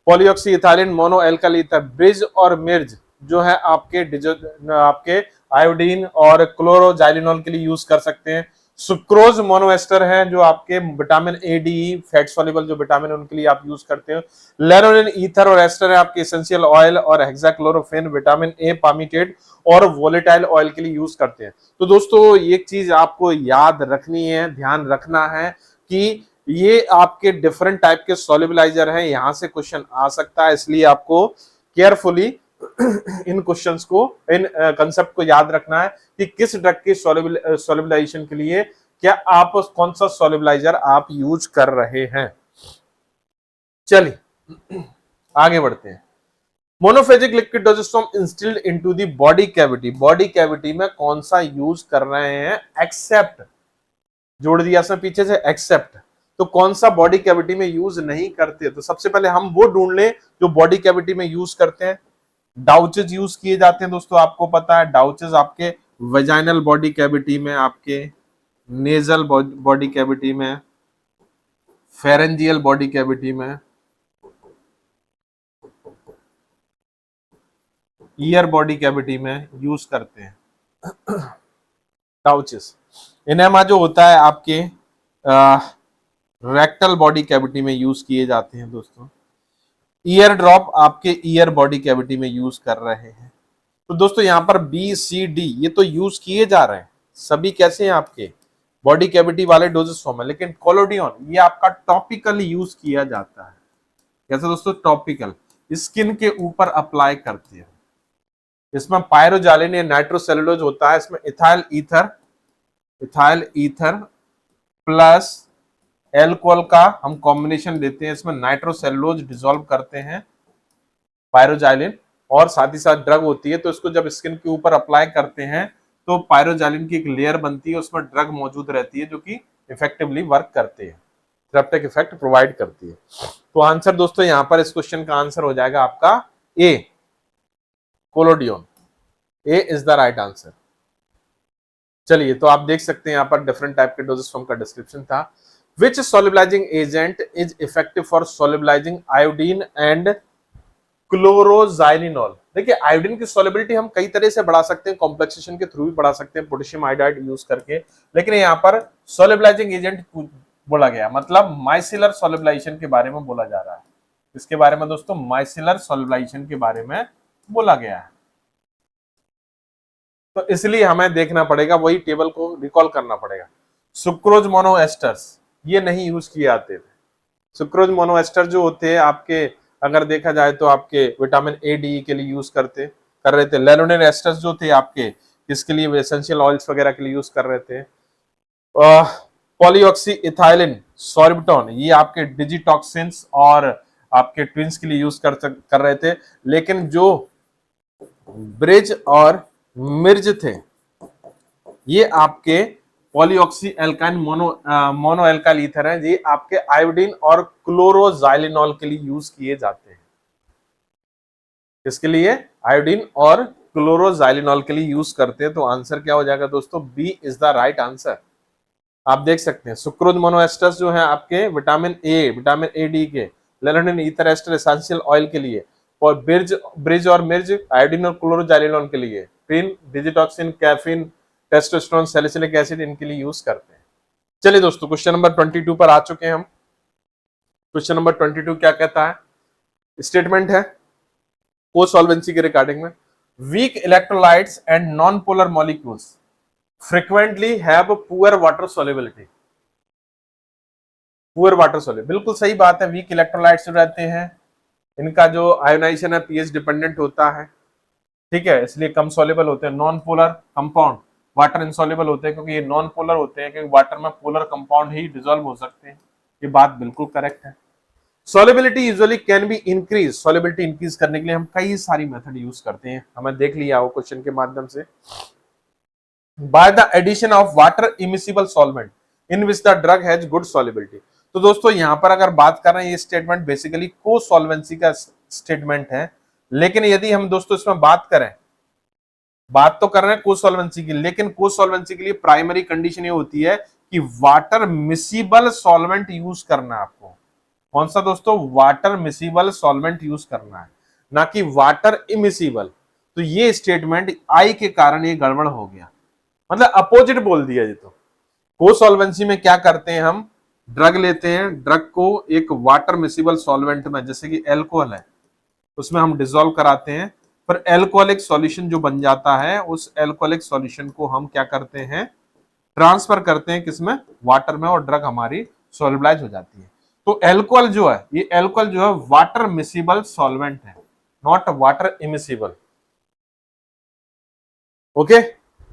Speaker 1: Polyoxy ethylene mono alkyl ether, Brij और मिर्ज जो है आपके आयोडीन और क्लोरोजाइलिनॉल के लिए यूज कर सकते हैं। सुक्रोज मोनोएस्टर है जो आपके vitamin A D fat soluble जो विटामिन है उनके लिए आप यूज करते हो। लेरोनिन ईथर और एस्टर है आपके एसेंशियल ऑयल और हेक्साक्लोरोफेन विटामिन ए पामिटेट और वोलेटाइल ऑयल के लिए यूज करते हैं। तो दोस्तों एक चीज आपको याद रखनी है, ध्यान रखना है कि ये आपके डिफरेंट टाइप के सोल्युबलाइजर हैं, यहां से क्वेश्चन आ सकता है, इसलिए आपको केयरफुली इन क्वेश्चंस को, इन कंसेप्ट को याद रखना है कि किस ड्रग के सोल्युबलाइजेशन के लिए क्या आप कौन सा सोल्युबलाइजर आप यूज कर रहे हैं। चलिए आगे बढ़ते हैं। Monophasic liquid dosage forms instilled into the body cavity, body cavity में कौन सा यूज कर रहे हैं? एक्सेप्ट, जोड़ दिया इसमें पीछे से एक्सेप्ट। तो कौन सा बॉडी कैविटी में यूज नहीं करते? तो सबसे पहले हम वो ढूंढ लें जो बॉडी कैविटी में यूज करते हैं। डाउचेज यूज किए जाते हैं दोस्तों, आपको पता है डाउचेज आपके वेजाइनल बॉडी कैविटी में, आपके नेजल बॉडी कैविटी में, फेरेंजियल बॉडी कैविटी में, ईयर बॉडी कैविटी में यूज करते हैं डाउचेस। इनेमा जो होता है आपके रेक्टल बॉडी कैविटी में यूज किए जाते हैं दोस्तों। ईयर ड्रॉप आपके ईयर बॉडी कैविटी में यूज कर रहे हैं। तो दोस्तों यहाँ पर बी सी डी ये तो यूज किए जा रहे हैं, सभी कैसे हैं आपके बॉडी कैविटी वाले डोजेस फॉर्म है, लेकिन कोलोडियन ये आपका टॉपिकल यूज किया जाता है। कैसे दोस्तों? टॉपिकल, स्किन के ऊपर अप्लाई करते हैं। इसमें पायरोजालिन या नाइट्रोसेलुलोज होता है, इसमें इथाइल ईथर प्लस एल्कोहल का हम कॉम्बिनेशन देते हैं, इसमें नाइट्रोसेलुलोज डिसॉल्व करते हैं पायरोजाइलिन, और साथ ही साथ ड्रग होती है। तो इसको जब स्किन के ऊपर अप्लाई करते हैं तो पायरोजाइलिन की एक लेयर बनती है, उसमें ड्रग मौजूद रहती है जो कि इफेक्टिवली वर्क करते हैं, थेरेप्यूटिक इफेक्ट प्रोवाइड करती है। तो आंसर दोस्तों यहाँ पर इस क्वेश्चन का आंसर हो जाएगा आपका A, collodion. A is the right answer. चलिए, तो आप देख सकते हैं यहाँ पर डिफरेंट टाइप के डोजेस फॉर्म का डिस्क्रिप्शन था। Which solubilizing agent is effective for solubilizing iodine and chloroxylenol. देखिए आयोडीन की सॉल्युबिलिटी हम कई तरह से बढ़ा सकते हैं, कॉम्प्लेक्सेशन के थ्रू भी बढ़ा सकते हैं, पोटेशियम आयोडाइड यूज करके, लेकिन यहाँ पर सॉल्युबलाइजिंग एजेंट बोला गया, मतलब माइसिलर सॉल्युबलाइजेशन के बारे में बोला जा रहा है। इसके बारे में दोस्तों माइसिलर सॉल्युबलाइजेशन के बारे में बोला गया है। तो इसलिए हमें देखना पड़ेगा, वही टेबल को रिकॉल करना पड़ेगा। सुक्रोज मोनोएस्टर्स ये नहीं यूज किए जाते थे। सुक्रोज मोनोएस्टर जो होते हैं आपके, अगर देखा जाए तो आपके विटामिन ए डी के लिए यूज कर रहे थे। लेनोनिन एस्टर्स जो थे आपके इसके लिए, एसेंशियल ऑयल्स वगैरह के लिए यूज कर रहे थे। पॉलीऑक्सी इथाइलिन सॉर्बिटॉन ये आपके डिजिटॉक्सिन्स और आपके ट्विंस के लिए यूज कर रहे थे। लेकिन जो ब्रिज और मिर्ज थे ये आपके पॉलीऑक्सी एल्काइन मोनो एल्काइल ईथर है, ये आपके आयोडीन और क्लोरोजाइलिनॉल के लिए यूज किए जाते हैं। इसके लिए आयोडीन और क्लोरोजाइलिनॉल के लिए यूज करते हैं। तो आंसर क्या हो जाएगा दोस्तों, B is the right answer. आप देख सकते हैं सुक्रोज मोनोएस्टर्स जो है आपके विटामिन ए डी के, लेनोनिन ईथर एस्टर एसेंशियल ऑयल के लिए, और ब्रिज और मिर्ज आयोडीन और क्लोरोजाइलिनॉल के लिए, ट्रिन digitoxin caffeine testosterone salicylic acid इनके लिए यूज करते हैं। चलिए दोस्तों क्वेश्चन नंबर 22 पर आ चुके हैं हम। क्वेश्चन नंबर 22 क्या कहता है, स्टेटमेंट है को सॉल्वेंसी के रिगार्डिंग में, weak electrolytes and non polar molecules frequently have poor water solubility. Poor water solubility बिल्कुल सही बात है। वीक इलेक्ट्रोलाइट्स जो रहते हैं इनका जो आयोनाइजेशन है पीएच डिपेंडेंट होता है, ठीक है, इसलिए कम सॉल्युबल होते हैं। Non polar compound water insoluble होते हैं, क्योंकि ये नॉन पोलर होते हैं, क्योंकि वाटर में पोलर कंपाउंड ही डिसॉल्व हो सकते हैं। ये बात बिल्कुल करेक्ट है। Solubility usually can be increase, solubility increase करने के लिए हम कई सारी मेथड यूज करते हैं, हमें देख लिया वो क्वेश्चन के माध्यम से। By the addition of water immiscible solvent in which the drug has good solubility. तो दोस्तों यहां पर अगर बात कर रहे हैं, ये स्टेटमेंट बेसिकली को सॉल्वेंसी का स्टेटमेंट है, लेकिन यदि हम दोस्तों इसमें बात करें, बात तो कर रहे हैं को सॉल्वेंसी की, लेकिन को सॉल्वेंसी के लिए प्राइमरी कंडीशन ये होती है कि वाटर मिसिबल सॉल्वेंट यूज करना है आपको। कौन सा दोस्तों, वाटर मिसिबल सॉल्वेंट यूज करना है, ना कि वाटर इमिसिबल। तो ये स्टेटमेंट आई के कारण ये गड़बड़ हो गया, मतलब अपोजिट बोल दिया। ये तो को सॉल्वेंसी में क्या करते हैं, हम ड्रग लेते हैं, ड्रग को एक वाटर मिसिबल सॉल्वेंट में, जैसे कि एल्कोहल है, उसमें हम डिसॉल्व कराते हैं, पर एल्कोहलिक सॉल्यूशन जो बन जाता है, उस एल्कोहलिक सॉल्यूशन को हम क्या करते हैं, ट्रांसफर करते हैं किसमें, वाटर में, और ड्रग हमारी सॉल्युबलाइज हो जाती है। तो एल्कोहल जो है, ये एल्कोहल जो है वाटर मिसिबल सॉल्वेंट है, not water immiscible. Okay,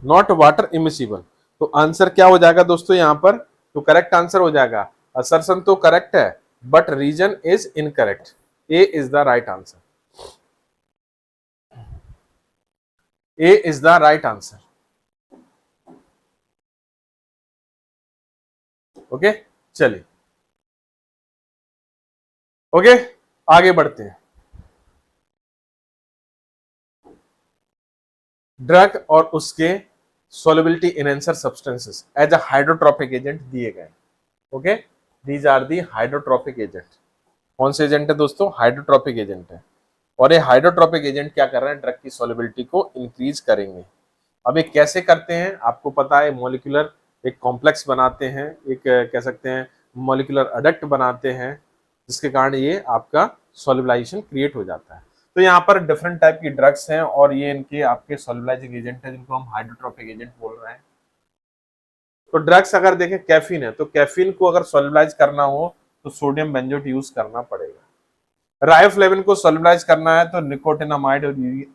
Speaker 1: not water immiscible. तो आंसर क्या हो जाएगा दोस्तों यहां पर, तो करेक्ट आंसर हो जाएगा, असर्शन तो करेक्ट है but reason is incorrect. A is the right answer, A is the right answer. Okay, चलिए ओके आगे बढ़ते हैं। ड्रग और उसके solubility enhancer substances as a hydrotropic agent दिए गए। Okay, these are the hydrotropic agent. कौन से एजेंट है दोस्तों, हाइड्रोट्रोपिक एजेंट है। और ये हाइड्रोट्रोपिक एजेंट क्या कर रहे हैं, ड्रग की solubility को इंक्रीज करेंगे। अब ये कैसे करते हैं आपको पता है, मॉलिक्यूलर एक कॉम्प्लेक्स बनाते हैं, एक कह सकते हैं मॉलिक्यूलर अडक्ट बनाते हैं, जिसके कारण ये आपका सॉल्युबलाइजेशन क्रिएट हो जाता है। तो यहाँ पर डिफरेंट टाइप की ड्रग्स हैं और ये इनके आपके सॉल्युबलाइजिंग एजेंट है, जिनको हम हाइड्रोट्रोपिक एजेंट बोल रहे हैं। तो ड्रग्स अगर देखें, कैफीन है, तो कैफीन को अगर सॉल्युबलाइज करना हो तो सोडियम बेंजोएट यूज करना पड़ेगा। राइबोफ्लेविन को सॉल्युबलाइज करना है तो निकोटिनामाइड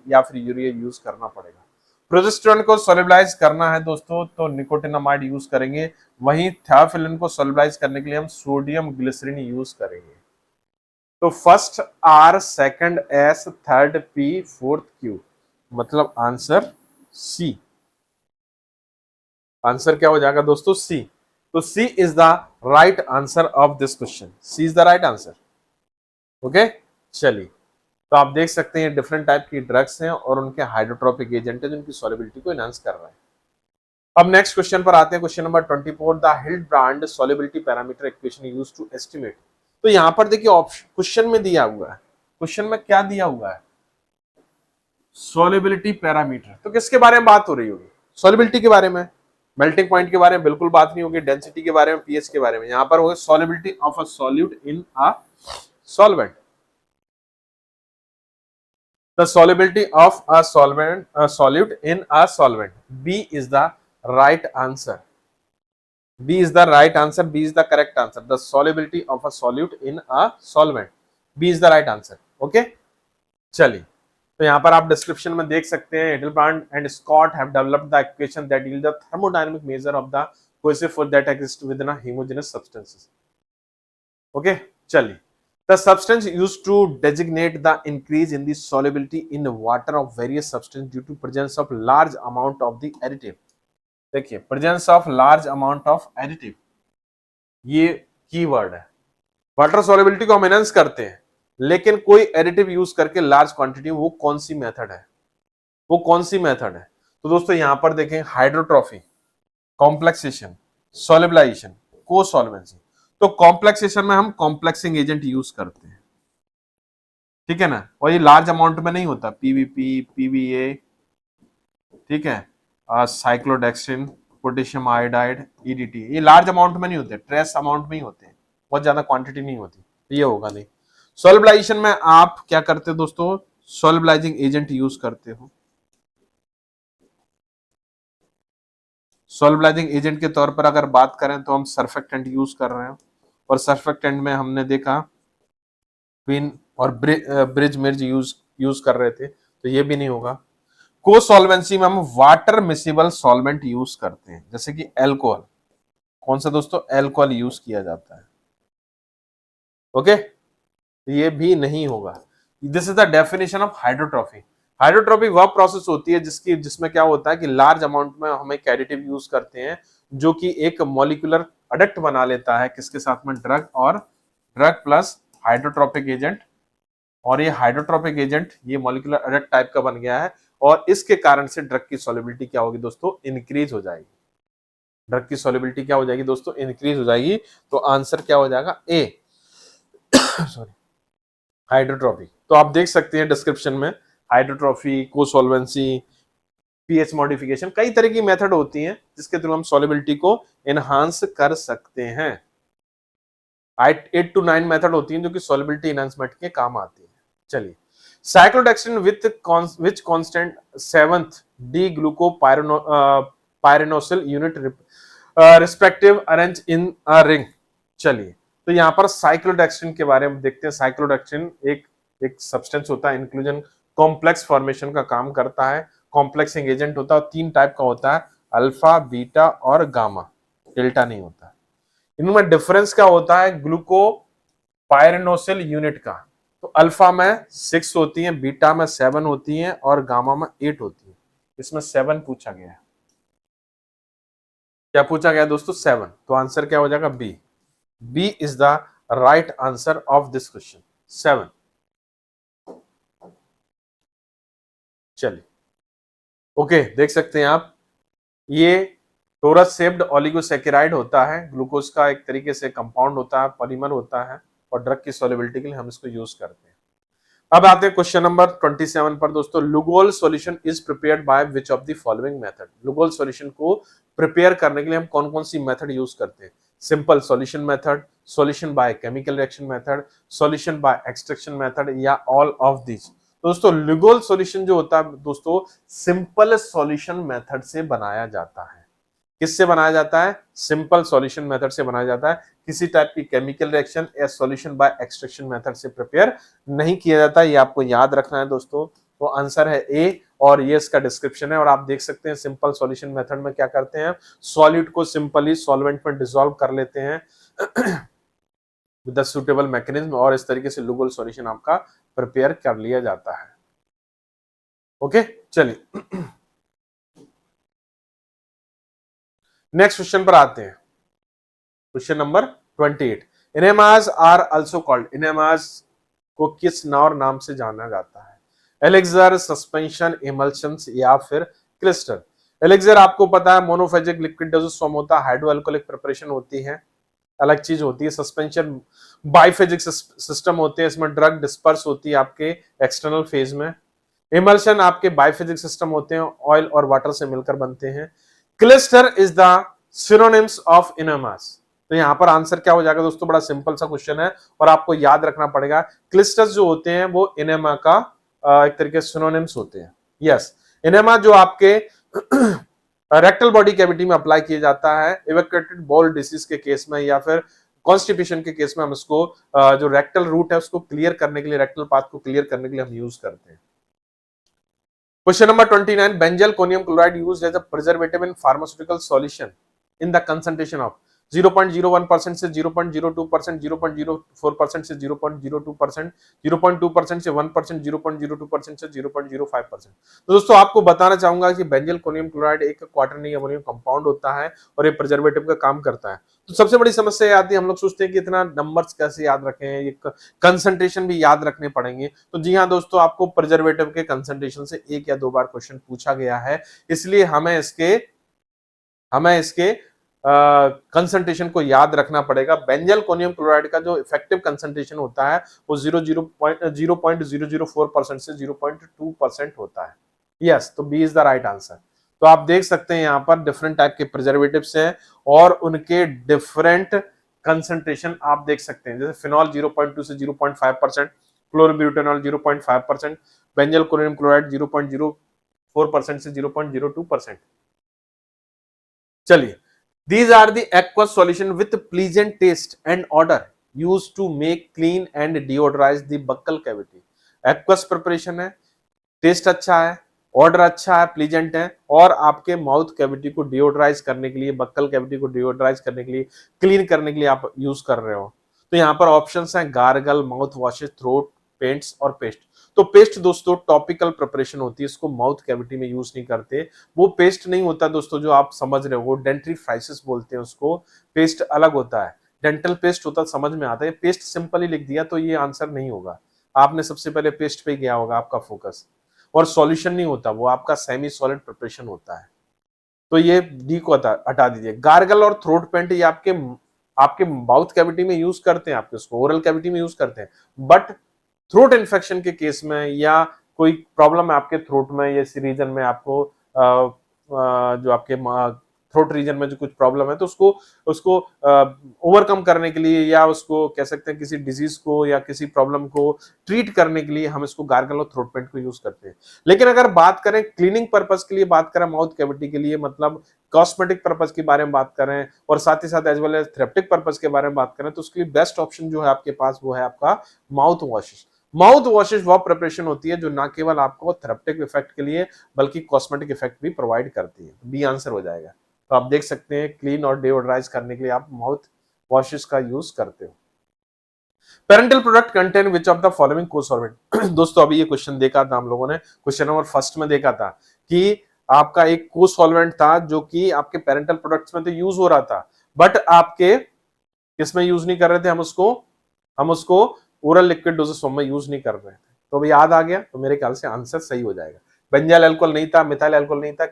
Speaker 1: या फिर यूरिया यूज करना पड़ेगा। प्रोजेस्टेरोन को सॉल्युबलाइज करना है दोस्तों तो निकोटिनामाइड यूज करेंगे। वहीं थियोफिलिन को सॉल्युबलाइज करने के लिए हम सोडियम ग्लिसरीन यूज करेंगे। तो first R, second S, third P, fourth Q, मतलब आंसर सी। आंसर क्या हो जाएगा दोस्तों, सी। तो C is the right answer of this question, C is the right answer. Okay, चलिए, तो आप देख सकते हैं डिफरेंट टाइप की ड्रग्स हैं और उनके हाइड्रोट्रोपिक एजेंट है जिनकी सॉल्युबिलिटी को एनहांस कर रहे हैं। अब नेक्स्ट क्वेश्चन पर आते हैं, question number 24, the Hildebrand solubility parameter equation used to estimate. तो यहां पर देखिए ऑप्शन क्वेश्चन में दिया हुआ है क्वेश्चन में क्या दिया हुआ है, सॉल्युबिलिटी पैरामीटर। तो किसके बारे में बात हो रही होगी, सॉल्युबिलिटी के बारे में। मेल्टिंग पॉइंट के बारे में बिल्कुल बात नहीं होगी, डेंसिटी के बारे में, पीएच के बारे में। यहां पर होगा solubility of a solute in a solvent. The solubility of a solute in a solvent. B is the right answer. B is the right answer. B is the correct answer. The solubility of a solute in a solvent. B is the right answer. Okay? चलिए, तो यहाँ पर आप description में देख सकते हैं, Edelbrand and Scott have developed the equation that yield the thermodynamic measure of the cohesive force that exists within a homogeneous substances. Okay? चलिए, the substance used to designate the increase in the solubility in water of various substances due to presence of large amount of the additive. देखिए, presence of large amount of additive, ये keyword है। Water solubility को हम enhance करते हैं, लेकिन कोई additive use करके लार्ज क्वांटिटी, वो कौन सी मेथड है, वो कौन सी मेथड है? तो दोस्तों यहां पर देखें, हाइड्रोट्रॉफी, कॉम्प्लेक्सेशन, सॉल्युबलाइजेशन, को सॉल्वेंसी। तो कॉम्प्लेक्सेशन में हम कॉम्प्लेक्सिंग एजेंट यूज करते हैं, ठीक है ना, और ये लार्ज अमाउंट में नहीं होता, पीवीपी, पीवीए, ठीक है, साइक्लोडेक्सिन, पोटेशियम आयोडाइड, ईडीटी, ये लार्ज अमाउंट में नहीं होते, ट्रेस अमाउंट में ही होते हैं, बहुत ज्यादा क्वांटिटी नहीं होती, ये होगा नहीं। सॉल्युबलाइजेशन में आप क्या करते हो दोस्तों, सॉल्युबलाइजिंग एजेंट यूज करते हो। सॉल्युबलाइजिंग एजेंट के तौर पर अगर बात करें तो हम सर्फेक्टेंट यूज कर रहे हैं, और सर्फेक्टेंट में हमने देखा क्वीन और ब्रिज मिर्ज यूज कर रहे थे, तो ये भी नहीं होगा। को सॉल्वेंसी में हम वाटर मिसिबल सॉल्वेंट यूज करते हैं, जैसे कि एल्कोहल। कौन सा दोस्तों, एल्कोहल यूज किया जाता है। ओके, ये भी नहीं होगा। This is the definition of hydrotropy. Hydrotropy वह प्रोसेस होती है जिसमें क्या होता है कि लार्ज अमाउंट में हम एक एडिटिव यूज करते हैं, जो कि एक मॉलिक्यूलर अडक्ट बना लेता है, किसके साथ में, ड्रग और ड्रग प्लस हाइड्रोट्रॉपिक एजेंट। और ये हाइड्रोट्रॉपिक एजेंट ये मॉलिक्यूलर अडक्ट टाइप का बन गया है, और इसके कारण से ड्रग की सॉल्युबिलिटी क्या होगी दोस्तों, इंक्रीज हो जाएगी। ड्रग की सॉल्युबिलिटी क्या हो जाएगी दोस्तों, इंक्रीज हो जाएगी। तो आंसर क्या हो जाएगा, ए, सॉरी, हाइड्रोट्रॉफी। तो आप देख सकते हैं डिस्क्रिप्शन में, हाइड्रोट्रॉफी, को सॉल्वेंसी, पीएच मॉडिफिकेशन, कई तरह की मेथड होती हैं जिसके थ्रू हम सॉल्युबिलिटी को एनहांस कर सकते हैं। 8 to 9 मेथड होती हैं जो कि सॉल्युबिलिटी एनहांसमेंट के काम आती है। चलिए, cyclodextrin which constant 7th D glucopyranosyl unit respective arrange in a ring. चलिए, तो यहाँ पर साइक्लोडेक्सिन के बारे में देखते हैं। साइक्लोडेक्सिन एक सब्सटेंस होता है, इंक्लूजन कॉम्प्लेक्स फॉर्मेशन का काम करता है, कॉम्प्लेक्सिंग एजेंट होता है, और 3 टाइप का होता है, अल्फा, बीटा और गामा, डेल्टा नहीं होता। इनमें डिफरेंस क्या होता है, ग्लूको पायरेनोसिल यूनिट का। तो अल्फा में 6 होती है, बीटा में 7 होती है, और गामा में 8 होती है। इसमें 7 पूछा गया है। क्या पूछा गया दोस्तों, 7। तो आंसर क्या हो जाएगा, B. B is the right answer of this question, 7। चलिए, ओके, देख सकते हैं आप, ये टोरस शेप्ड ओलिगोसैकेराइड होता है, ग्लूकोज का एक तरीके से कंपाउंड होता है, पॉलीमर होता है, और ड्रग की सॉल्युबिलिटी के लिए हम इसको यूज करते हैं। अब आते हैं क्वेश्चन नंबर 27 पर दोस्तों। Lugol solution is prepared by which of the following method. Lugol solution को प्रिपेयर करने के लिए हम कौन कौन सी मेथड यूज करते हैं? Simple solution method, solution by chemical reaction method, solution by extraction method, या ऑल ऑफ दिस। दोस्तों लुगोल सॉल्यूशन जो होता है दोस्तों, सिंपल सॉल्यूशन मेथड से बनाया जाता है। किससे बनाया जाता है? सिंपल सॉल्यूशन मेथड से बनाया जाता है। किसी टाइप की केमिकल रिएक्शन या सॉल्यूशन बाय एक्सट्रैक्शन मेथड से प्रिपेयर नहीं किया जाता। ये आपको याद रखना है दोस्तों। तो आंसर है ए, और ये इसका डिस्क्रिप्शन है। और आप देख सकते हैं सिंपल सॉल्यूशन मेथड में क्या करते हैं, सॉल्यूट को सिंपली सॉल्वेंट में डिसॉल्व कर लेते हैं विद द सुटेबल मैकेनिज्म, और इस तरीके से लुगोल सॉल्यूशन आपका प्रिपेयर कर लिया जाता है। ओके, चलिए नेक्स्ट क्वेश्चन पर आते हैं। Question number 28। Enemas are also called. Enemas को किस नाम से जाना जाता है? एलिक्सर, सस्पेंशन, इमल्शंस, या फिर क्रिस्टल। एलिक्सर आपको पता है मोनोफेजिक लिक्विड डोजेज फॉर्म होता है, हाइड्रोअल्कोहलिक प्रिपरेशन होती है। अलग चीज होती है। सस्पेंशन बाइफेजिक सिस्टम होते हैं, इसमें ड्रग डिस्पर्स होती है आपके एक्सटर्नल फेज में। इमल्शन आपके बाइफेजिक सिस्टम होते हैं, ऑयल और वाटर से मिलकर बनते हैं। Clyster is the synonyms of enemas. तो यहां पर आंसर क्या हो जाएगा दोस्तों, बड़ा सिंपल सा क्वेश्चन है और आपको याद रखना पड़ेगा। क्लिस्टर्स जो होते हैं वो इनेमा का एक तरीके से सिनोनिम्स होते हैं। यस, इनेमा जो आपके रेक्टल बॉडी कैविटी में अप्लाई किया जाता है इवेक्यूएटेड बाउल डिसीज के केस में, या फिर कॉन्स्टिपेशन के केस में हम इसको जो रेक्टल रूट है उसको क्लियर करने के लिए, रेक्टल पाथ को क्लियर करने के लिए हम यूज करते हैं। Question number 29. Benzalkonium chloride used as a preservative in pharmaceutical solution in the concentration of 0.01% से 0.02%, 0.04% से 0.02%, 0.2% से 1%, 0.02% से 0.05%। तो दोस्तों आपको बताना चाहूंगा कि बेंजलकोनियम क्लोराइड एक क्वाटरनरी अमोनियम कंपाउंड होता है और ये प्रिजर्वेटिव का काम करता है। तो सबसे बड़ी समस्या ये आती है, हम लोग सोचते हैं कि इतना नंबर्स कैसे याद रखें, ये कंसंट्रेशन भी याद रखने पड़ेंगे। तो जी हाँ दोस्तों, आपको प्रिजर्वेटिव के कंसंट्रेशन से एक या दो बार क्वेश्चन पूछा गया है, इसलिए हमें इसके कंसंट्रेशन को याद रखना पड़ेगा। बेंजलकोनियम क्लोराइड का जो इफेक्टिव कंसंट्रेशन होता है वो 0.004% से 0.2% होता है। यस, तो B is the right answer. तो आप देख सकते हैं यहाँ पर डिफरेंट टाइप के प्रिजर्वेटिव्स हैं और उनके डिफरेंट कंसंट्रेशन आप देख सकते हैं। जैसे फिनॉल 0.2 से 0.5%, क्लोरोब्यूटेनॉल 0.5%, बेंजलकोनियम क्लोराइड 0.04% से 0.02%। चलिए, these are the aqueous solution with pleasant taste and odor used to make clean and deodorize the buccal cavity। aqueous preparation है, टेस्ट अच्छा है, ऑर्डर अच्छा है, प्लीजेंट है, और आपके माउथ कैविटी को डिओड्राइज करने के लिए, बक्कल कैविटी को डिओड्राइज करने के लिए, क्लीन करने के लिए आप यूज कर रहे हो। तो यहाँ पर ऑप्शंस हैं gargle, mouth washes, throat paints और पेस्ट। तो पेस्ट दोस्तों टॉपिकल प्रिपरेशन होती है, इसको माउथ कैविटी में यूज नहीं करते। वो पेस्ट नहीं होता दोस्तों जो आप समझ रहे हो, वो डेंट्रीफ्राइसिस बोलते हैं उसको, पेस्ट अलग होता है। डेंटल पेस्ट होता समझ में आता है, पेस्ट सिंपल ही लिख दिया तो ये आंसर नहीं होगा। आपने सबसे पहले पेस्ट पे गया होगा आपका फोकस, और सॉल्यूशन नहीं होता, वो आपका सेमी सॉलिड प्रिपरेशन होता है। तो ये डी को हटा दीजिए। गार्गल और थ्रोट पेंट ये आपके आपके माउथ कैविटी में यूज करते हैं, आपके उसको ओरल कैविटी में यूज करते हैं, बट थ्रोट इन्फेक्शन के केस में या कोई प्रॉब्लम है आपके थ्रोट में या इस रीजन में, आपको जो आपके थ्रोट रीजन में जो कुछ प्रॉब्लम है तो उसको उसको ओवरकम करने के लिए, या उसको कह सकते हैं किसी डिजीज को या किसी प्रॉब्लम को ट्रीट करने के लिए हम इसको गार्गल और थ्रोट पेंट को यूज करते हैं। लेकिन अगर बात करें क्लीनिंग पर्पस के लिए, बात करें माउथ कैविटी के लिए, मतलब कॉस्मेटिक पर्पस के बारे में बात करें और साथ ही साथ एज वेल एज थेरेप्टिक पर्पस के बारे में बात करें, तो उसके लिए बेस्ट ऑप्शन जो है आपके पास वो है आपका माउथ वॉशेस। माउथ वॉशेस वह प्रिपरेशन होती है जो ना केवल आपको थेरेप्टिक इफेक्ट के लिए बल्कि कॉस्मेटिक इफेक्ट भी प्रोवाइड करती है। बी आंसर हो जाएगा। तो आप देख सकते हैं क्लीन और डिओड्राइज करने के लिए आप माउथ वॉशेस का यूज करते हो। Parental product contain which of the following co-solvent. दोस्तों अभी ये क्वेश्चन देखा था हम लोगों ने, क्वेश्चन नंबर फर्स्ट में देखा था कि आपका एक को-सॉल्वेंट था जो कि आपके पेरेंटल प्रोडक्ट्स में तो यूज हो रहा था, बट आपके किसमें यूज नहीं कर रहे थे, हम उसको ओरल लिक्विड डोसेज फॉर्म में यूज नहीं कर रहे थे। तो अभी याद आ गया, तो मेरे ख्याल से आंसर सही हो जाएगा। बेंजाइल अल्कोहल नहीं था, मिथाइल अल्कोहल नहीं था,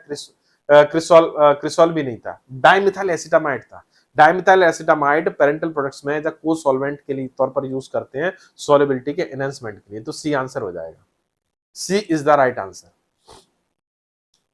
Speaker 1: क्रिसॉल भी नहीं था, डाइमिथाइल एसिटामाइड था। डाइमिथाइल एसिटामाइड पेरेंटल प्रोडक्ट्स में एज अ को सॉल्वेंट के लिए तौर पर यूज करते हैं सॉल्युबिलिटी के एनहांसमेंट के लिए। तो सी आंसर हो जाएगा, C is the right answer.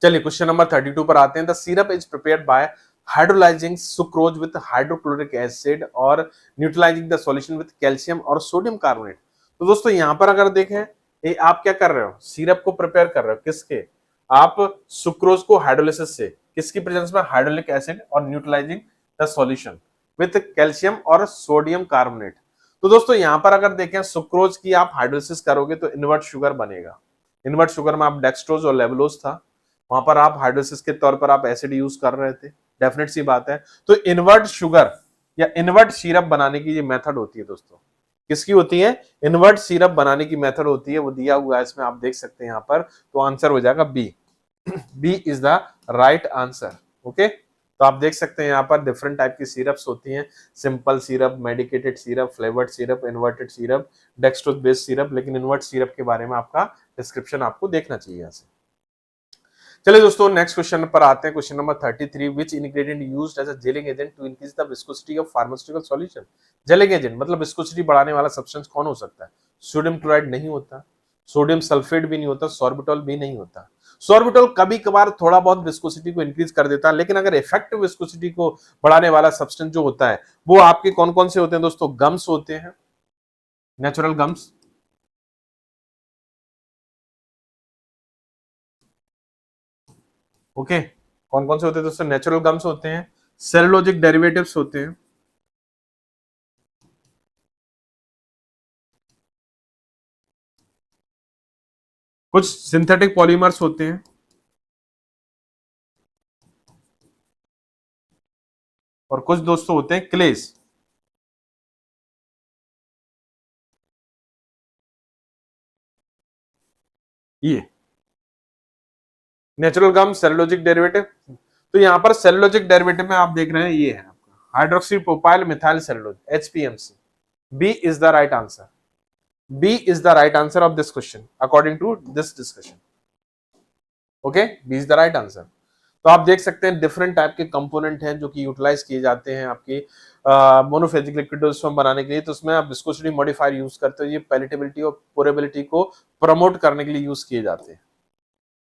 Speaker 1: चलिए क्वेश्चन नंबर 32 पर आते हैं। The syrup is prepared by hydrolyzing sucrose with hydrochloric acid और neutralizing the solution with calcium और सोडियम कार्बोनेट। तो दोस्तों यहां पर अगर देखें, ये आप क्या कर रहे हो, सिरप को प्रिपेयर कर रहे हो किसके, आप सुक्रोज को हाइड्रोलिसिस से, किसकी प्रेजेंस में, हाइड्रोलिक एसिड और neutralizing the solution with calcium और सोडियम कार्बोनेट। तो दोस्तों यहां पर अगर देखें सुक्रोज की आप हाइड्रोलिसिस करोगे तो इन्वर्ट शुगर बनेगा। इन्वर्ट शुगर में आप डेक्सट्रोज और लेवलोज था, वहां पर आप हाइड्रोलिसिस के तौर पर आप एसिड यूज कर रहे थे, डेफिनेट सी बात है। तो इन्वर्ट शुगर या इन्वर्ट सिरप बनाने की ये मेथड होती है दोस्तों, किसकी होती है, इन्वर्ट सिरप बनाने की मेथड होती है, वो दिया हुआ है इसमें आप देख सकते हैं यहाँ पर। तो आंसर हो जाएगा B, B is the right answer. Okay, तो आप देख सकते हैं यहाँ पर डिफरेंट टाइप की सिरप्स होती हैं, simple syrup, medicated syrup, flavoured syrup, inverted syrup, dextrose based syrup, लेकिन इन्वर्ट सिरप के बारे में आपका डिस्क्रिप्शन आपको देखना चाहिए यहाँ से। चलिए दोस्तों नेक्स्ट क्वेश्चन पर आते हैं। Question number 33, which ingredient used as a gelling agent to increase the viscosity of pharmaceutical solution. Gelling agent मतलब विस्कोसिटी बढ़ाने वाला सब्सटेंस कौन हो सकता है? सोडियम क्लोराइड नहीं होता, सोडियम सल्फेट भी नहीं होता, सॉर्बिटॉल भी नहीं होता। सॉर्बिटॉल कभी कभार थोड़ा बहुत विस्कोसिटी को इंक्रीज कर देता है, लेकिन अगर इफेक्टिव विस्कोसिटी को बढ़ाने वाला सब्सटेंस जो होता है वो आपके कौन कौन से होते हैं दोस्तों? गम्स होते हैं, नेचुरल गम्स, ओके। कौन कौन से होते हैं दोस्तों? नेचुरल गम्स होते हैं, सेलुलोजिक डेरिवेटिव्स होते हैं, कुछ सिंथेटिक पॉलीमर्स होते हैं, और कुछ दोस्तों होते हैं क्लेस। ये नेचुरल गम, सेलुलोजिक डेरिवेटिव। तो यहां पर सेलुलोजिक डेरिवेटिव में आप देख रहे हैं ये है आपका hydroxy propyl methyl cellulose, HPMC. B is the right answer. B is the right answer of this question according to this discussion. Okay, B is the right answer. तो आप देख सकते हैं डिफरेंट टाइप के कंपोनेंट हैं जो कि utilise किए जाते हैं आपकी मोनोफेजिक लिक्विड डोजेज फॉर्म बनाने के लिए। तो उसमें आप विस्कोसिटी मॉडिफायर यूज करते हो, ये पैलेटेबिलिटी और पोरेबिलिटी को प्रमोट करने के लिए यूज किए जाते हैं।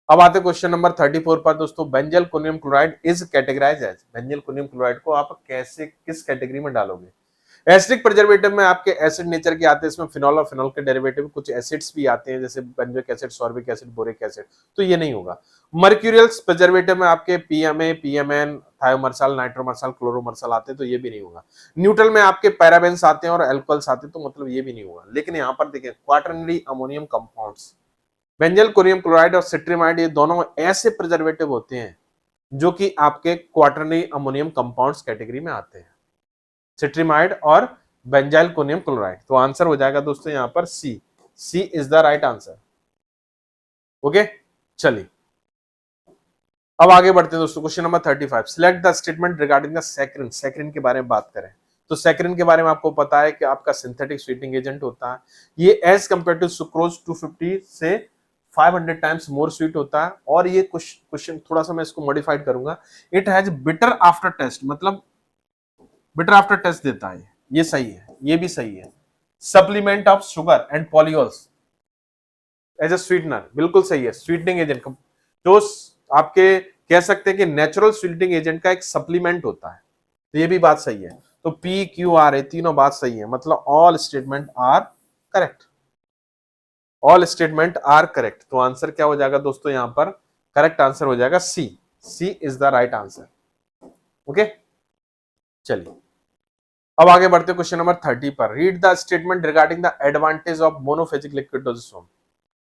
Speaker 1: अब आते हैं क्वेश्चन नंबर 34 पर दोस्तों। Benzalkonium chloride is categorise as. Benzalkonium chloride को आप कैसे किस कैटेगरी में डालोगे? एसिडिक प्रिजर्वेटिव में आपके एसिड नेचर के आते हैं, इसमें फिनॉल और फिनॉल के डेरिवेटिव कुछ एसिड्स भी आते हैं जैसे benzoic acid, sorbic acid, boric acid, तो ये नहीं होगा। मर्क्यूरियल प्रिजर्वेटिव में आपके पीएमए, पीएमएन, थायोमर्साल, नाइट्रोमर्साल, क्लोरोमर्साल आते हैं, तो ये भी नहीं होगा। न्यूट्रल में आपके पैराबेन्स आते हैं और एल्कोहल्स आते हैं, तो मतलब ये भी नहीं होगा। लेकिन यहाँ पर देखिए quaternary ammonium compounds, benzyl conium chloride और सिट्रिमाइड, ये दोनों ऐसे प्रिजर्वेटिव होते हैं जो कि आपके क्वाटरनरी अमोनियम कंपाउंड्स कैटेगरी में आते हैं, सिट्रिमाइड और बेंजाइल कोनियम क्लोराइड। तो आंसर हो जाएगा दोस्तों यहां पर C. C is the right answer. Okay, चलिए अब आगे बढ़ते हैं दोस्तों। Question number 35, select the statement regarding the saccharin. Saccharin के बारे में बात करें तो सैकरिन के बारे में आपको पता है कि आपका सिंथेटिक स्वीटनिंग एजेंट होता है। ये एज कंपेयर टू सुक्रोज 250 से 500 टाइम्स मोर स्वीट होता है। और ये क्वेश्चन थोड़ा सा मैं इसको मॉडिफाइड करूंगा, it has bitter aftertaste, मतलब बिटर आफ्टर टेस्ट देता है। ये सही है, ये भी सही है। Supplement of sugar and polyols as a sweetener, बिल्कुल सही है। स्वीटनिंग एजेंट जो आपके कह सकते हैं कि नेचुरल स्वीटनिंग एजेंट का एक सप्लीमेंट होता है, तो ये भी बात सही है। तो पी क्यू आर ए तीनों बात सही है, मतलब all statement are correct. All statement are correct. तो आंसर क्या हो जाएगा दोस्तों? यहां पर करेक्ट आंसर हो जाएगा C. C is the right answer. Okay, चलिए अब आगे बढ़ते हैं क्वेश्चन नंबर 30 पर। Read the statement regarding the advantage of monophasic liquid dosages form.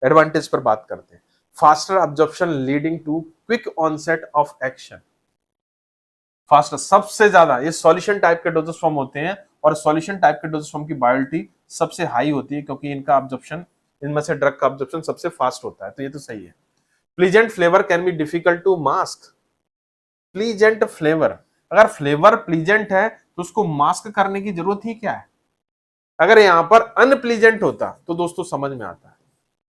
Speaker 1: Advantage पर बात करते हैं। Faster absorption leading to quick onset of action. Faster सबसे ज्यादा, ये सॉल्यूशन टाइप के डोजेज फॉर्म होते हैं और सॉल्यूशन टाइप के डोजेज फॉर्म की बायोलिटी सबसे हाई होती है क्योंकि इनका अब्जॉर्प्शन, इनमें से ड्रग का अब्जॉर्प्शन सबसे फास्ट होता है, तो ये तो सही है। Pleasant flavour can be difficult to mask. Pleasant flavour, अगर फ्लेवर प्लीजेंट है तो उसको मास्क करने की जरूरत ही क्या है? अगर यहां पर अनप्लीजेंट होता तो दोस्तों समझ में आता है,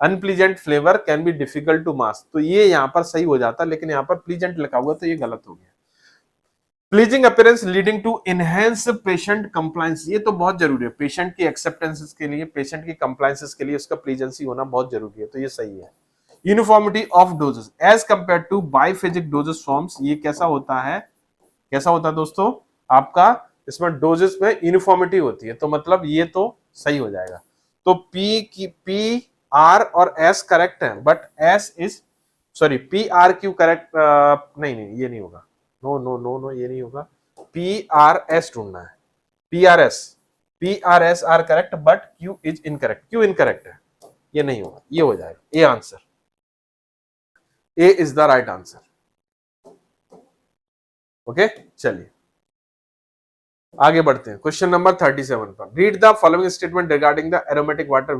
Speaker 1: unpleasant flavour can be difficult to mask, तो ये यहां पर सही हो जाता, लेकिन यहां पर प्लीजेंट लिखा हुआ तो ये गलत हो गया। Pleasing appearance leading to enhance patient compliance, ये तो बहुत जरूरी है पेशेंट की एक्सेप्टेंसेस के लिए, पेशेंट की कंप्लायंसेस के लिए उसका प्लीजेंसी होना बहुत जरूरी है, तो ये सही है। Uniformity of doses as compare to biphasic doses forms, ये कैसा होता है? कैसा होता है दोस्तों? आपका इसमें डोजेस में यूनिफॉर्मिटी होती है, तो मतलब ये तो सही हो जाएगा। तो पी की पी आर और एस करेक्ट है, but S is sorry P R Q correct नहीं नहीं, ये नहीं होगा। नो नो नो नो, ये नहीं होगा। पी आर एस ढूंढना है। P R S, P R S R correct but Q is incorrect. Q incorrect है, ये नहीं होगा, ये हो जाएगा A answer. A is the right answer. Okay, चलिए आगे बढ़ते हैं। क्वेश्चन नंबर 37 पर। Read the following statement regarding the aromatic water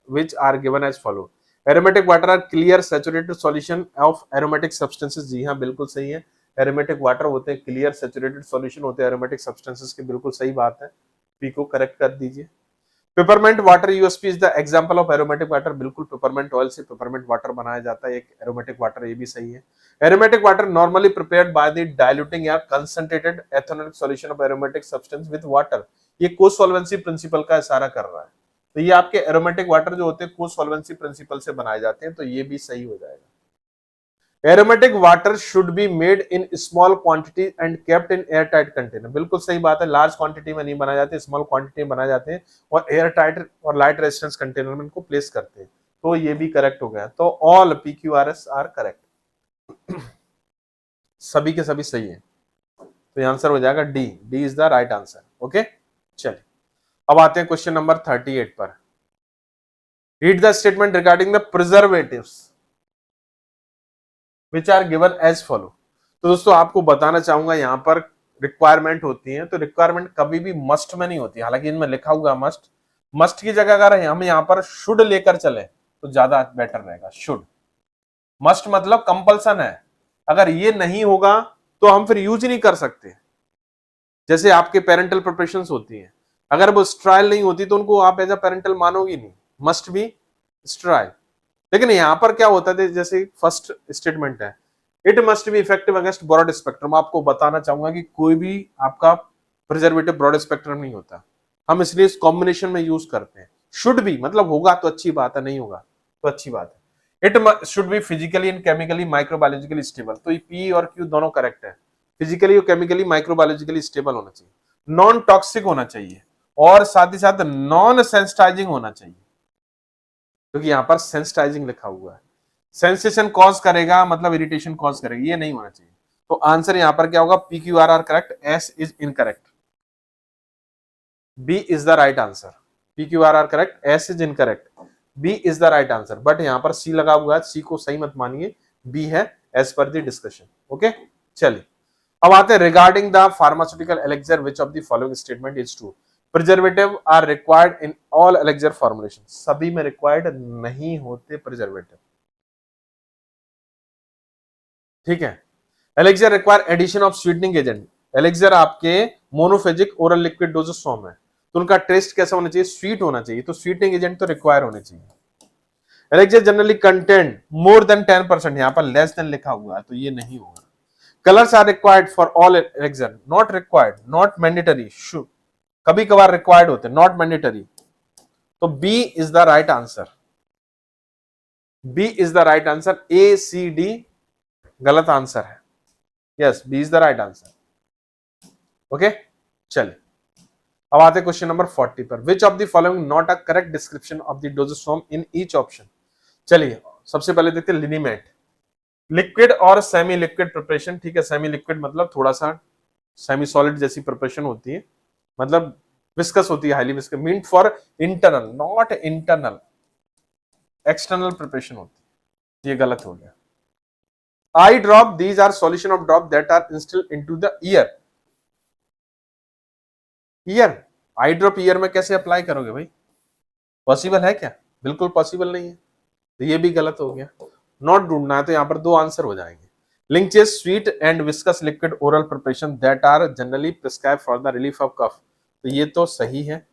Speaker 1: which are given as follow. Aromatic water are clear saturated solution of aromatic substances. जी हाँ, बिल्कुल सही है। एरोमेटिक वाटर होते हैं क्लियर सैचुरेटेड सॉल्यूशन होते हैं एरोमेटिक सब्सटेंसेस के, बिल्कुल सही बात है। पी को करेक्ट कर दीजिए। Peppermint water USP is the example of aromatic water, बिल्कुल पेपरमेंट ऑयल से पेपरमेंट वाटर बनाया जाता है, एक एरोमेटिक वाटर, ये भी सही है। Aromatic water normally prepared by the diluting या concentrated ethanolic solution of aromatic substance with water, ये को सॉल्वेंसी प्रिंसिपल का इशारा कर रहा है। तो ये आपके एरोमेटिक वाटर जो होते हैं को सॉल्वेंसी प्रिंसिपल से बनाए जाते हैं, तो ये भी सही हो जाएगा। Aromatic water should be made in small quantity and kept in air tight container, बिल्कुल सही बात है, लार्ज क्वांटिटी में नहीं बनाए जाते, स्मॉल क्वांटिटी में बनाए जाते हैं और एयर टाइट और लाइट रेजिस्टेंस कंटेनर में इनको प्लेस करते हैं, तो ये भी करेक्ट हो गया। तो ऑल PQRS आर करेक्ट, सभी के सभी सही है, तो आंसर हो जाएगा D, D is the right answer. Okay, चलिए अब आते हैं क्वेश्चन नंबर 38 पर। Read the statement regarding the preservatives which are given as follow। तो दोस्तों आपको बताना चाहूंगा यहाँ पर रिक्वायरमेंट होती है, तो रिक्वायरमेंट कभी भी मस्ट में नहीं होती, हालांकि इनमें लिखा हुआ मस्ट, मस्ट की जगह अगर हम यहाँ पर शुड लेकर चले तो ज्यादा बेटर रहेगा। शुड, मस्ट मतलब कंपल्सन है, अगर ये नहीं होगा तो हम फिर यूज ही नहीं कर सकते। जैसे आपके पेरेंटल प्रिपरेशंस होती है, अगर वो स्ट्राइल नहीं होती तो उनको आप एज अ पेरेंटल मानोगे नहीं, मस्ट बी स्ट्राइल। लेकिन यहां पर क्या होता है, जैसे फर्स्ट स्टेटमेंट है, it must be effective against broad spectrum, आपको बताना चाहूंगा कि कोई भी आपका प्रिजर्वेटिव ब्रॉड स्पेक्ट्रम नहीं होता, हम इसलिए इस कॉम्बिनेशन में यूज करते हैं। शुड बी मतलब होगा तो अच्छी बात है, नहीं होगा तो अच्छी बात है। It should be physically and chemically microbiologically stable, तो ये पी और क्यू दोनों करेक्ट है, फिजिकली और केमिकली माइक्रोबायोलॉजिकली स्टेबल होना चाहिए, नॉन टॉक्सिक होना चाहिए और साथ ही साथ नॉन सेंसिटाइजिंग होना चाहिए, क्योंकि यहां पर सेंसिटाइजिंग लिखा हुआ है, सेंसेशन कॉज करेगा मतलब इरिटेशन कॉज करेगा, ये नहीं होना चाहिए। तो आंसर यहां पर क्या होगा, PQRR correct, S is incorrect, B is the right answer. PQRR correct, S is incorrect, B is the right answer. But यहां पर सी लगा हुआ है, सी को सही मत मानिए, बी है as per the discussion. Okay, चलिए अब आते हैं regarding the pharmaceutical elixir which of the following statement is true. Preservative are required in all elixir formulation, सभी में रिक्वायर्ड नहीं होते प्रिजर्वेटिव, ठीक है। Elixir require addition of sweetening agent, elixir आपके monophasic oral liquid doses form है, तो उनका टेस्ट कैसा होना चाहिए, स्वीट होना चाहिए, तो स्वीटनिंग एजेंट तो रिक्वायर होने चाहिए। Elixir generally content more than 10%, यहां पर लेस देन लिखा हुआ है तो ये नहीं होगा। Colours are required for all elixir, not required, not mandatory, कभी कभार रिक्वायर्ड होते हैं, नॉट मैंडेटरी, तो B is the right answer, B is the right answer, A C D गलत आंसर है, yes B is the right answer. Okay, चलिए अब आते क्वेश्चन नंबर 40 पर। Which of the following not a correct description of the dosage form in each option. चलिए सबसे पहले देखते हैं लिनिमेट, लिक्विड और सेमी लिक्विड प्रिपरेशन, ठीक है। सेमी लिक्विड मतलब थोड़ा सा सेमी सॉलिड जैसी प्रिपरेशन होती है, मतलब विस्कस होती है, highly viscous, meant for internal, not internal, external preparation होती है, ये गलत हो गया। Eye drop, these are solution of drop that are instilled into the ear, ear, eye drop ear में कैसे अप्लाई करोगे भाई, पॉसिबल है क्या, बिल्कुल पॉसिबल नहीं है, तो ये भी गलत हो गया। नॉट ढूंढना है, तो यहां पर दो आंसर हो जाएंगे। Linctuses sweet and viscous liquid oral preparation that are generally prescribe for the relief of cough, तो ये तो सही है।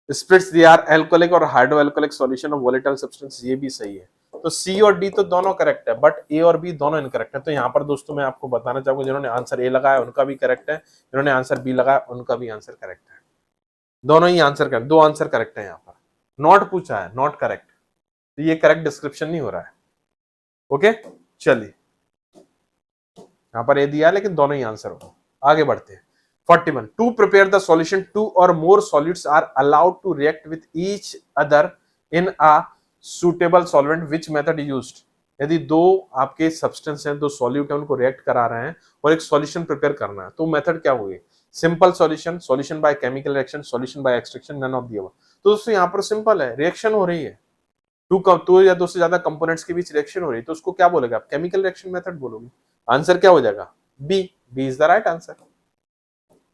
Speaker 1: स्प्रिट्स दे आर एल्कोहलिक और हाइड्रोएल्कोहलिक सॉल्यूशन ऑफ वोलेटाइल सब्सटेंस, ये भी सही है। तो सी और डी तो दोनों करेक्ट है, बट ए और बी दोनों इनकरेक्ट है। तो यहाँ पर दोस्तों मैं आपको बताना चाहूंगा, जिन्होंने आंसर ए लगाया उनका भी करेक्ट है, जिन्होंने आंसर बी लगाया उनका भी आंसर करेक्ट है, दोनों ही आंसर करेक्ट, दो आंसर करेक्ट है। यहाँ पर नॉट पूछा है, नॉट करेक्ट, तो ये करेक्ट डिस्क्रिप्शन नहीं हो रहा है। ओके, चलिए यहाँ पर ए दिया लेकिन दोनों ही आंसर हो। आगे बढ़ते हैं 41, to prepare the solution two or more solutes are allowed to react with each other in a suitable solvent, which method used. यदि दो आपके सब्सटेंस हैं, दो सॉल्यूट है, उनको रिएक्ट करा रहे हैं और एक सॉल्यूशन प्रिपेयर करना है, तो मेथड क्या होगी, simple solution, solution by chemical reaction, solution by extraction, none of the above. तो दोस्तों यहाँ पर सिंपल है, रिएक्शन हो रही है, टू या दो से ज्यादा कंपोनेंट्स के बीच रिएक्शन हो रही है, तो उसको क्या बोलेगा आप, केमिकल रिएक्शन मेथड बोलोगे। आंसर क्या हो जाएगा, B, B is the right answer.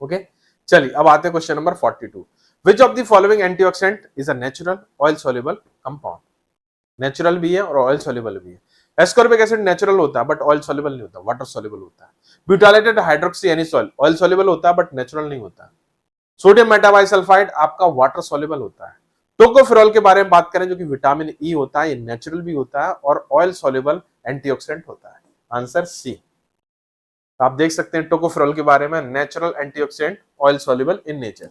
Speaker 1: Okay, चलिए अब आते हैं question number 42, which of the following antioxidant is a natural oil soluble compound, natural भी है और ऑयल सॉल्युबल भी है। एस्कॉर्बिक एसिड नेचुरल होता है बट ऑयल सॉल्युबल नहीं होता, वाटर सॉल्युबल होता है। Butylated hydroxy anisole oil soluble होता है बट नेचुरल नहीं होता। सोडियम मेटाबाइसल्फाइड आपका वाटर सॉल्युबल होता है। टोकोफेरॉल के बारे में बात करें जो कि विटामिन ई होता है, ये नेचुरल भी होता है और ऑयल सॉल्युबल एंटीऑक्सीडेंट होता है। Answer C. आप देख सकते हैं टोकोफेरॉल के बारे में, natural antioxidant, oil soluble in nature.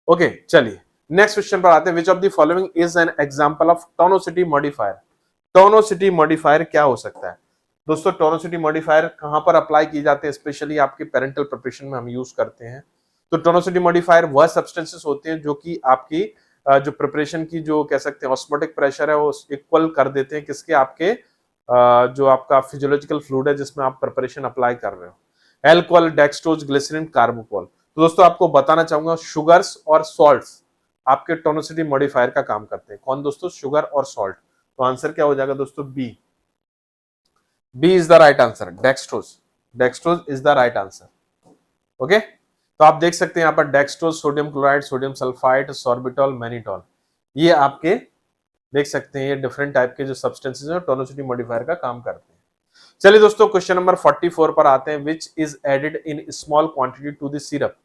Speaker 1: Okay चलिए नेक्स्ट क्वेश्चन पर आते हैं। Which of the following is an example of tonicity modifier? Tonicity modifier क्या हो सकता है दोस्तों? टोनोसिटी मॉडिफायर कहां पर अप्लाई किए जाते हैं? स्पेशली आपके पेरेंटल प्रिपरेशन में हम यूज करते हैं। तो टोनोसिटी मॉडिफायर वह सब्सटेंसेस होते हैं जो कि आपकी जो प्रिपरेशन की जो कह सकते हैं ऑस्मोटिक प्रेशर है वो इक्वल कर देते हैं किसके, आपके जो आपका फिजियोलॉजिकल फ्लूइड है जिसमें आप प्रिपरेशन अप्लाई कर रहे हो। Alcohol, dextrose, glycerin, carbachol. तो दोस्तों आपको बताना चाहूंगा शुगर्स और सॉल्ट्स आपके टोनोसिटी मॉडिफायर का काम करते हैं। कौन दोस्तों? शुगर और सॉल्ट। तो आंसर क्या हो जाएगा दोस्तों? B. B is the right answer, dextrose. Dextrose is the right answer. Okay तो आप देख सकते हैं यहाँ पर dextrose, sodium chloride, sodium sulphide, sorbitol, mannitol, ये आपके देख सकते हैं ये डिफरेंट टाइप के जो सब्सटेंसेस हैं टोनोसिटी मॉडिफायर का काम करते हैं। चलिए दोस्तों क्वेश्चन नंबर 44 पर आते हैं। Which is added in small quantity to the syrup?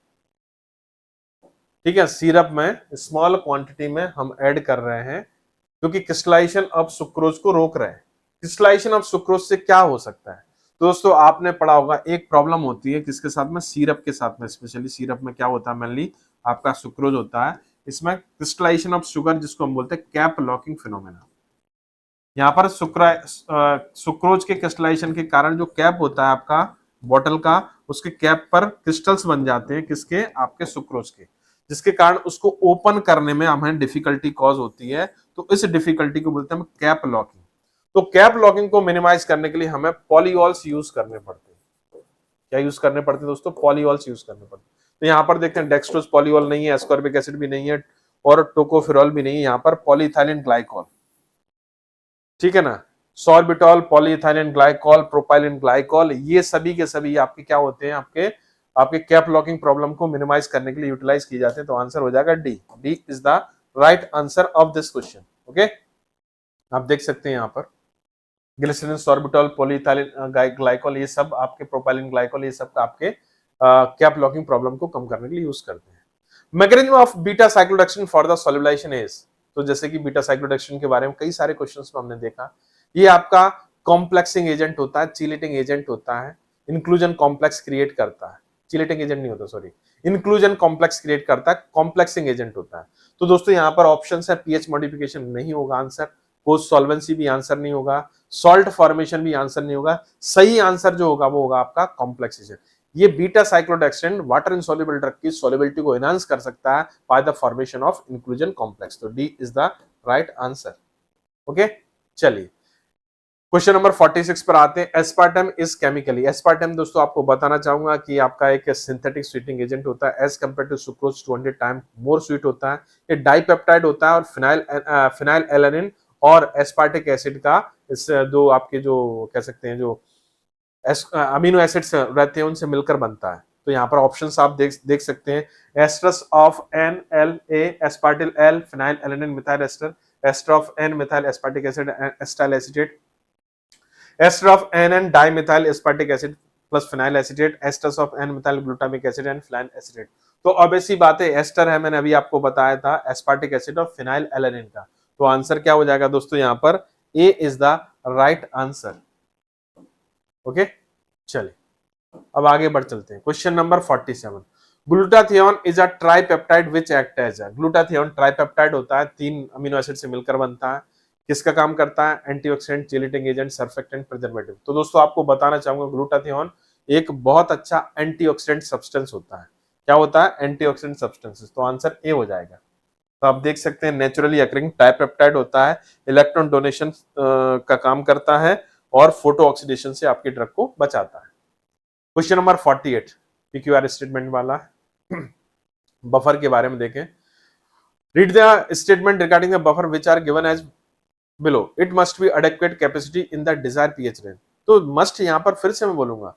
Speaker 1: ठीक है, सिरप में स्मॉल क्वांटिटी में हम ऐड कर रहे हैं क्योंकि क्रिस्टलाइजेशन ऑफ सुक्रोज को रोक रहे हैं। क्रिस्टलाइजेशन ऑफ सुक्रोज से क्या हो सकता है? तो दोस्तों आपने पढ़ा होगा एक प्रॉब्लम होती है किसके साथ में? सिरप के साथ में। स्पेशली सिरप में क्या होता है? मेनली आपका सुक्रोज होता है, इसमें क्रिस्टलाइजेशन ऑफ शुगर जिसको हम बोलते हैं कैप लॉकिंग फिनोमेना। यहाँ पर सुक्रोज के क्रिस्टलाइजेशन के कारण जो कैप होता है आपका बॉटल का, उसके कैप पर क्रिस्टल्स बन जाते हैं किसके? आपके सुक्रोज के, जिसके कारण उसको ओपन करने में हमें डिफिकल्टी कॉज होती है। तो इस डिफिकल्टी को बोलते हैं कैप लॉकिंग। तो कैप लॉकिंग को मिनिमाइज करने के लिए हमें पॉलीऑल्स यूज करने पड़ते हैं। क्या यूज करने पड़ते हैं दोस्तों? पॉलीऑल्स यूज करने पड़ते हैं। तो यहाँ पर देखते हैं डेक्सट्रोज पॉलीऑल नहीं है, एस्कॉर्बिक एसिड भी नहीं है और टोकोफेरॉल भी नहीं है, यहाँ पर पॉलीइथाइलिन ग्लाइकॉल। ठीक है ना, sorbitol, polyethylene glycol, propylene glycol, ये सभी के सभी आपके क्या होते हैं? आपके आपके कैप लॉकिंग प्रॉब्लम को मिनिमाइज करने के लिए यूटिलाइज किए जाते हैं। तो आंसर हो जाएगा D. D is the right answer of this question. Okay आप देख सकते हैं यहाँ पर ग्लिसरीन, सॉर्बिटॉल, पॉलीइथाइलिन ग्लाइकॉल, ये सब आपके प्रोपाइलिन ग्लाइकॉल, ये सब आपके कैप लॉकिंग प्रॉब्लम को कम करने के लिए यूज करते हैं। Mechanism of beta cyclodextrin for the solubilization is. तो जैसे कि बीटा साइक्लोडेक्शन के बारे में कई सारे क्वेश्चंस में हमने देखा, ये आपका कॉम्प्लेक्सिंग एजेंट होता है, चिलेटिंग एजेंट होता है, इंक्लूजन कॉम्प्लेक्स क्रिएट करता है। चिलेटिंग एजेंट नहीं होता, सॉरी, इंक्लूजन कॉम्प्लेक्स क्रिएट करता है, कॉम्प्लेक्सिंग एजेंट होता है। तो दोस्तों यहाँ पर ऑप्शन है पीएच मॉडिफिकेशन नहीं होगा आंसर, पोस्ट सॉल्वेंसी भी आंसर नहीं होगा, सॉल्ट फॉर्मेशन भी आंसर नहीं होगा। सही आंसर जो होगा वो होगा आपका कॉम्प्लेक्स एजेंट। ये beta cyclodextrin water insoluble drug की सॉल्युबिलिटी को एनहांस कर सकता है by the formation of inclusion complex. तो D is the right answer. Okay चलिए क्वेश्चन नंबर 46 पर आते हैं। Aspartame is chemically. एस्पार्टम दोस्तों आपको बताना चाहूंगा कि आपका एक सिंथेटिक स्वीटनिंग एजेंट होता है। As compare to sucrose 200 time more sweet होता है। ये डाइपेप्टाइड होता है और फिनाइल एलानिन और एस्पार्टिक एसिड का इस दो आपके जो कह सकते हैं जो अमीनो एसिड्स रहते हैं उनसे मिलकर बनता है। तो यहाँ पर ऑप्शंस आप देख सकते हैं। Esters of N L A aspartyl L phenyl alanine methyl ester, ester of N methyl aspartic acid acetyl acetate, ester of N N dimethyl aspartic acid plus phenyl acetate, esters of N methyl glutamic acid and phenyl acetate. तो obvious सी बात है ester है, मैंने अभी आपको बताया था एस्पार्टिक एसिड और फिनाइल एलानिन का। तो आंसर क्या हो जाएगा दोस्तों? यहाँ पर A is the right answer. Okay चलिए अब आगे बढ़ चलते हैं। Question number 47। Glutathione is a tripeptide which act as a. Glutathione tripeptide होता है, 3 अमीनो एसिड से मिलकर बनता है। किसका काम करता है? Antioxidant, chelating agent, surfactant, preservative. तो दोस्तों आपको बताना चाहूंगा ग्लूटाथियोन एक बहुत अच्छा एंटीऑक्सीडेंट सब्सटेंस होता है। क्या होता है? Antioxidant substances. तो आंसर ए हो जाएगा। तो आप देख सकते हैं नेचुरली अकरिंग ट्राइपेप्टाइड होता है, इलेक्ट्रॉन डोनेशन का काम करता है और फोटो ऑक्सीडेशन से आपके ड्रग को बचाता है। क्वेश्चन नंबर 48 पीक्यूआर स्टेटमेंट वाला बफर के बारे में देखें। Read the statement regarding the buffer which are given as below. It must be adequate capacity in the desire pH range. तो मस्ट यहां पर फिर से मैं बोलूंगा,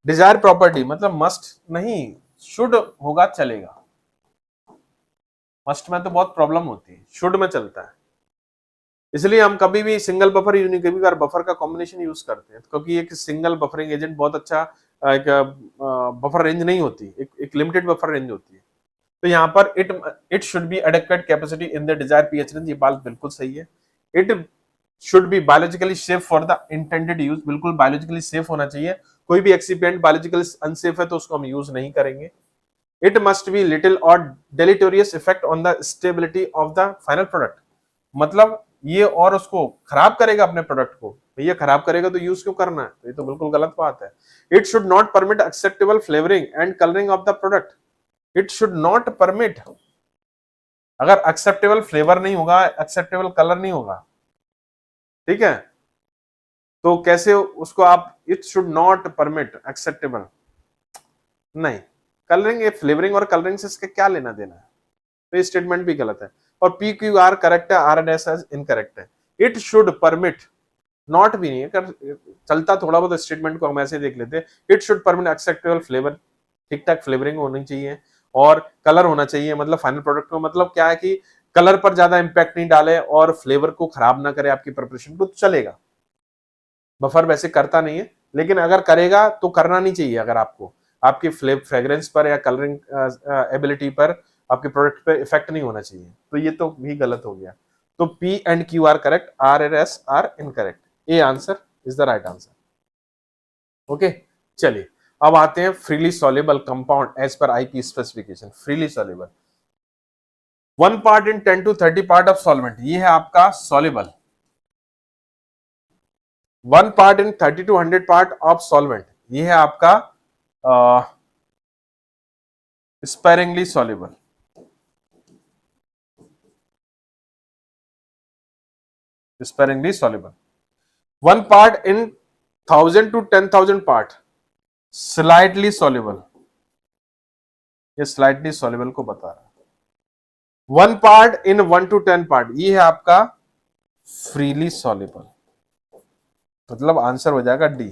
Speaker 1: डिजायर प्रॉपर्टी मतलब मस्ट नहीं, शुड होगा चलेगा। मस्ट में तो बहुत प्रॉब्लम होती है, शुड में चलता है। इसलिए हम कभी भी सिंगल बफर यूज नहीं, कभी बार बफर का कॉम्बिनेशन यूज करते हैं क्योंकि एक सिंगल बफरिंग एजेंट बहुत अच्छा एक बफर रेंज नहीं होती, एक लिमिटेड बफर रेंज होती है। तो यहाँ पर it should B adequate capacity in the desire pH range, ये बात बिल्कुल सही है। It should B biologically safe for the intended use, बिल्कुल बायोलॉजिकली सेफ होना चाहिए। कोई भी एक्सिपिएंट बायोलॉजिकली अनसेफ है तो उसको हम यूज नहीं करेंगे। It must be little or deleterious effect on the stability of the final product, मतलब ये और उसको खराब करेगा अपने प्रोडक्ट को, ये खराब करेगा तो यूज क्यों करना है, तो ये तो बिल्कुल गलत बात है। It should not permit acceptable flavouring and colouring of the product, it should not permit, अगर एक्सेप्टेबल फ्लेवर नहीं होगा, एक्सेप्टेबल कलर नहीं होगा, ठीक है, तो कैसे उसको आप, it should not permit acceptable, नहीं, कलरिंग, ये फ्लेवरिंग और कलरिंग से इसके क्या लेना देना है, तो ये स्टेटमेंट भी गलत है। और पी क्यू आर करेक्ट है, आर एन एस इनकरेक्ट है। इट शुड परमिट, नॉट भी नहीं है, कर चलता थोड़ा बहुत स्टेटमेंट को हम ऐसे देख लेते हैं। It should permit acceptable flavour, ठीक ठाक फ्लेवरिंग होनी चाहिए और कलर होना चाहिए, मतलब फाइनल प्रोडक्ट में मतलब क्या है कि कलर पर ज्यादा इंपैक्ट नहीं डाले और फ्लेवर को खराब ना करे आपकी प्रिपरेशन को, तो चलेगा। बफर वैसे करता नहीं है, लेकिन अगर करेगा तो करना नहीं चाहिए, अगर आपको आपकी फ्रेग्रेंस पर या कलरिंग एबिलिटी पर आपके प्रोडक्ट पे इफेक्ट नहीं होना चाहिए, तो ये तो भी गलत हो गया। तो P and Q R correct, R and S are incorrect, A answer is the right answer. Okay, चलिए अब आते हैं freely soluble compound as per IP specification. Freely soluble 1 part in 10 to 30 part of solvent, ये है आपका soluble. 1 part in 30 to 100 part of solvent, ये है आपका sparingly soluble. Sparingly soluble 1 part in 1000 to 10,000 part slightly soluble, ये slightly soluble को बता रहा है। 1 पार्ट इन 1 to 10 पार्ट, ये है आपका फ्रीली सॉल्युबल, मतलब आंसर हो जाएगा डी,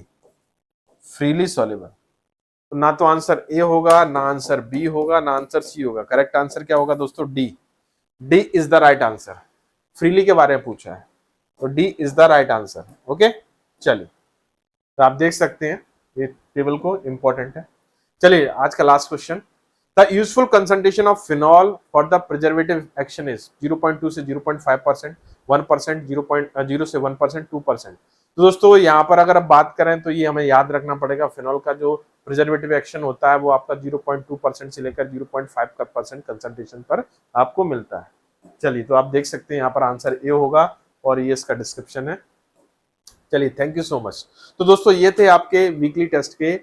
Speaker 1: फ्रीली सॉल्युबल। तो ना तो आंसर ए होगा, ना आंसर बी होगा, ना आंसर सी होगा। करेक्ट आंसर क्या होगा दोस्तों, D. D is the right answer. Freely के बारे में पूछा है तो D is the right answer. Okay, चलिए तो आप देख सकते हैं ये टेबल को, इंपॉर्टेंट है। चलिए आज का last question, the useful concentration of phenol for the preservative action is 0.2 से 0.5%, 1%, 0 से 1%, 2%। तो दोस्तों यहाँ पर अगर आप बात करें तो ये हमें याद रखना पड़ेगा, फिनॉल का जो प्रिजर्वेटिव एक्शन होता है वो आपका 0.2% से लेकर 0.5% कंसंट्रेशन पर आपको मिलता है। चलिए तो आप देख सकते हैं यहाँ पर आंसर ए होगा और ये इसका डिस्क्रिप्शन है। चलिए थैंक यू सो मच। तो दोस्तों ये थे आपके वीकली टेस्ट के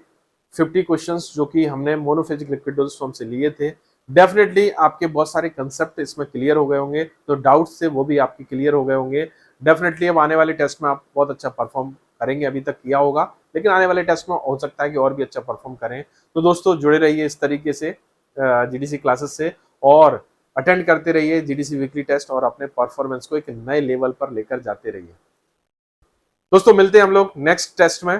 Speaker 1: 50 क्वेश्चंस जो कि हमने मोनोफेजिक लिक्विड डोज फॉर्म से लिए थे। डेफिनेटली आपके बहुत सारे कंसेप्ट इसमें क्लियर हो गए होंगे, तो डाउट्स थे वो भी आपके क्लियर हो गए होंगे। डेफिनेटली अब आने वाले टेस्ट में आप बहुत अच्छा परफॉर्म करेंगे, अभी तक किया होगा लेकिन आने वाले टेस्ट में हो सकता है कि और भी अच्छा परफॉर्म करें। तो दोस्तों जुड़े रहिए इस तरीके से जीडीसी क्लासेस से और अटेंड करते रहिए जीडीसी वीकली टेस्ट और अपने परफॉर्मेंस को एक नए लेवल पर लेकर जाते रहिए। दोस्तों मिलते हैं हम लोग नेक्स्ट टेस्ट में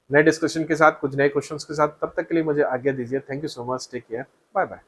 Speaker 1: नए डिस्कशन के साथ, कुछ नए क्वेश्चंस के साथ। तब तक के लिए मुझे आज्ञा दीजिए। Thank you so much, take care, bye bye.